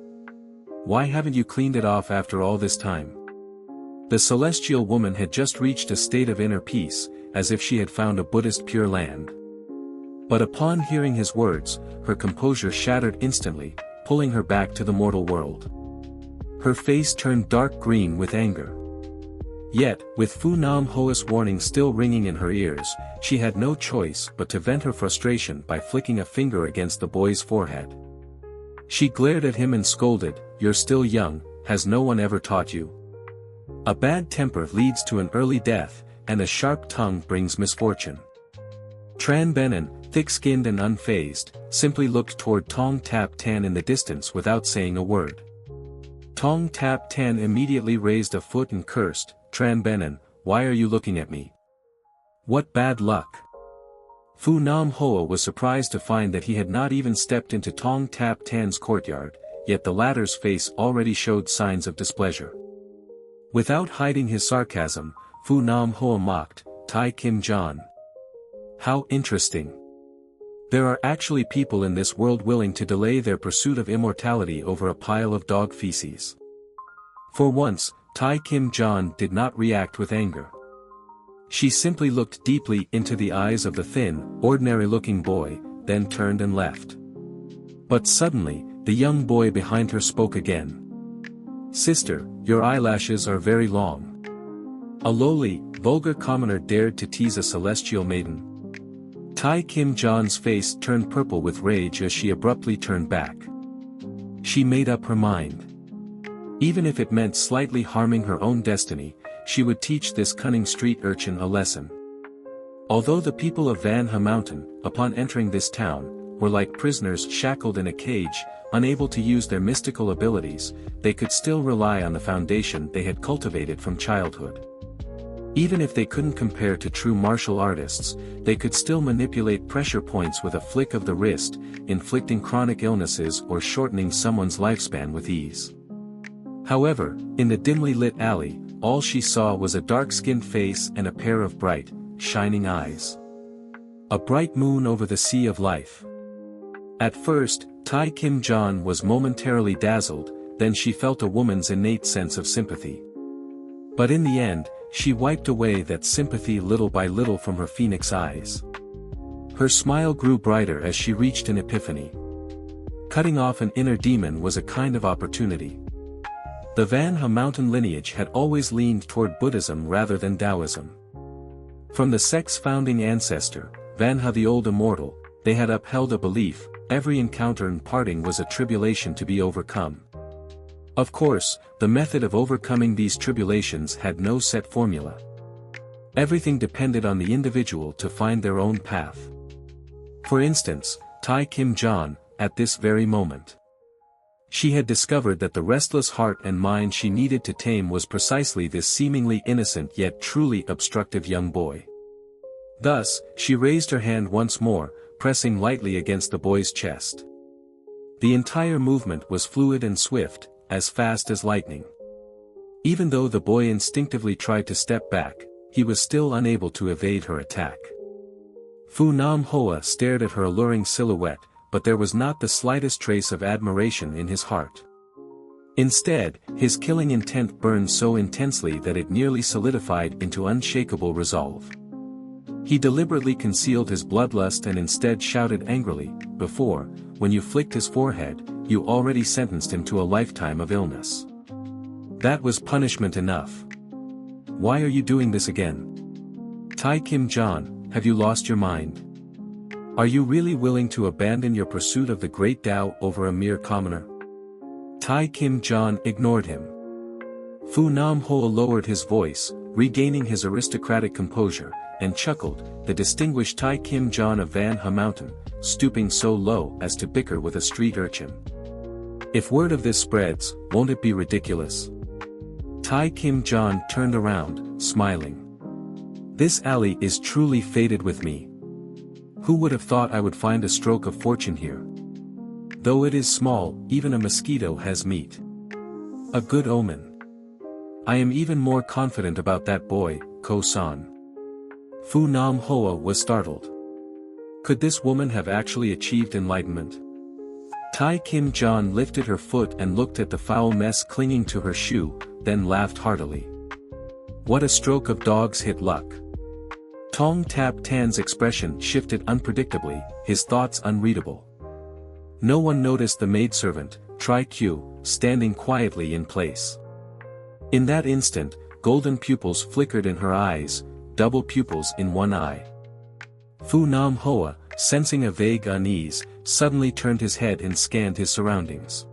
Why haven't you cleaned it off after all this time?" The celestial woman had just reached a state of inner peace, as if she had found a Buddhist Pure Land. But upon hearing his words, her composure shattered instantly, pulling her back to the mortal world. Her face turned dark green with anger. Yet, with Fu Nam Hoa's warning still ringing in her ears, she had no choice but to vent her frustration by flicking a finger against the boy's forehead. She glared at him and scolded, "You're still young, has no one ever taught you? A bad temper leads to an early death, and a sharp tongue brings misfortune." Tran Benin, thick-skinned and unfazed, simply looked toward Tong Tap Tan in the distance without saying a word. Tong Tap Tan immediately raised a foot and cursed, "Tran Benin, why are you looking at me? What bad luck." Fu Nam Hoa was surprised to find that he had not even stepped into Tong Tap Tan's courtyard, yet the latter's face already showed signs of displeasure. Without hiding his sarcasm, Fu Nam Hoa mocked, "Tai Kim John. How interesting. There are actually people in this world willing to delay their pursuit of immortality over a pile of dog feces." For once, Tai Kim John did not react with anger. She simply looked deeply into the eyes of the thin, ordinary-looking boy, then turned and left. But suddenly, the young boy behind her spoke again. "Sister, your eyelashes are very long." A lowly, vulgar commoner dared to tease a celestial maiden. Tai Kim John's face turned purple with rage as she abruptly turned back. She made up her mind. Even if it meant slightly harming her own destiny, she would teach this cunning street urchin a lesson. Although the people of Van Ha Mountain, upon entering this town, were like prisoners shackled in a cage, unable to use their mystical abilities, they could still rely on the foundation they had cultivated from childhood. Even if they couldn't compare to true martial artists, they could still manipulate pressure points with a flick of the wrist, inflicting chronic illnesses or shortening someone's lifespan with ease. However, in the dimly lit alley, all she saw was a dark-skinned face and a pair of bright, shining eyes. A bright moon over the sea of life. At first, Tai Kim John was momentarily dazzled, then she felt a woman's innate sense of sympathy. But in the end, she wiped away that sympathy little by little from her phoenix eyes. Her smile grew brighter as she reached an epiphany. Cutting off an inner demon was a kind of opportunity. The Van Ha mountain lineage had always leaned toward Buddhism rather than Taoism. From the sect's founding ancestor, Van Ha the Old Immortal, they had upheld a belief, every encounter and parting was a tribulation to be overcome. Of course, the method of overcoming these tribulations had no set formula. Everything depended on the individual to find their own path. For instance, Tai Kim John, at this very moment. She had discovered that the restless heart and mind she needed to tame was precisely this seemingly innocent yet truly obstructive young boy. Thus, she raised her hand once more, pressing lightly against the boy's chest. The entire movement was fluid and swift, as fast as lightning. Even though the boy instinctively tried to step back, he was still unable to evade her attack. Fu Nam Hoa stared at her alluring silhouette, but there was not the slightest trace of admiration in his heart. Instead, his killing intent burned so intensely that it nearly solidified into unshakable resolve. He deliberately concealed his bloodlust and instead shouted angrily, "Before, when you flicked his forehead, you already sentenced him to a lifetime of illness. That was punishment enough. Why are you doing this again? Tai Kim John, have you lost your mind? Are you really willing to abandon your pursuit of the great Tao over a mere commoner?" Tai Kim John ignored him. Fu Nam Hoa lowered his voice, regaining his aristocratic composure, and chuckled, the distinguished Tai Kim John of Van Ha Mountain, stooping so low as to bicker with a street urchin. "If word of this spreads, won't it be ridiculous?" Tai Kim John turned around, smiling. "This alley is truly fated with me. Who would have thought I would find a stroke of fortune here?" Though it is small, even a mosquito has meat. A good omen. I am even more confident about that boy, Ko-san. Fu Nam Hoa was startled. Could this woman have actually achieved enlightenment? Tai Kim John lifted her foot and looked at the foul mess clinging to her shoe, then laughed heartily. What a stroke of dog's hit luck. Tong Tap Tan's expression shifted unpredictably, his thoughts unreadable. No one noticed the maidservant, Tri Q, standing quietly in place. In that instant, golden pupils flickered in her eyes, double pupils in one eye. Fu Nam Hoa, sensing a vague unease, suddenly turned his head and scanned his surroundings.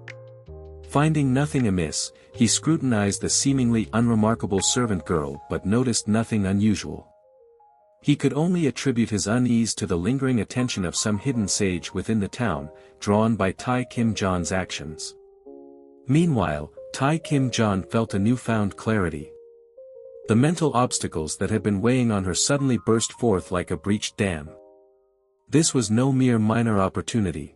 Finding nothing amiss, he scrutinized the seemingly unremarkable servant girl but noticed nothing unusual. He could only attribute his unease to the lingering attention of some hidden sage within the town, drawn by Tai Kim John's actions. Meanwhile, Tai Kim John felt a newfound clarity. The mental obstacles that had been weighing on her suddenly burst forth like a breached dam. This was no mere minor opportunity.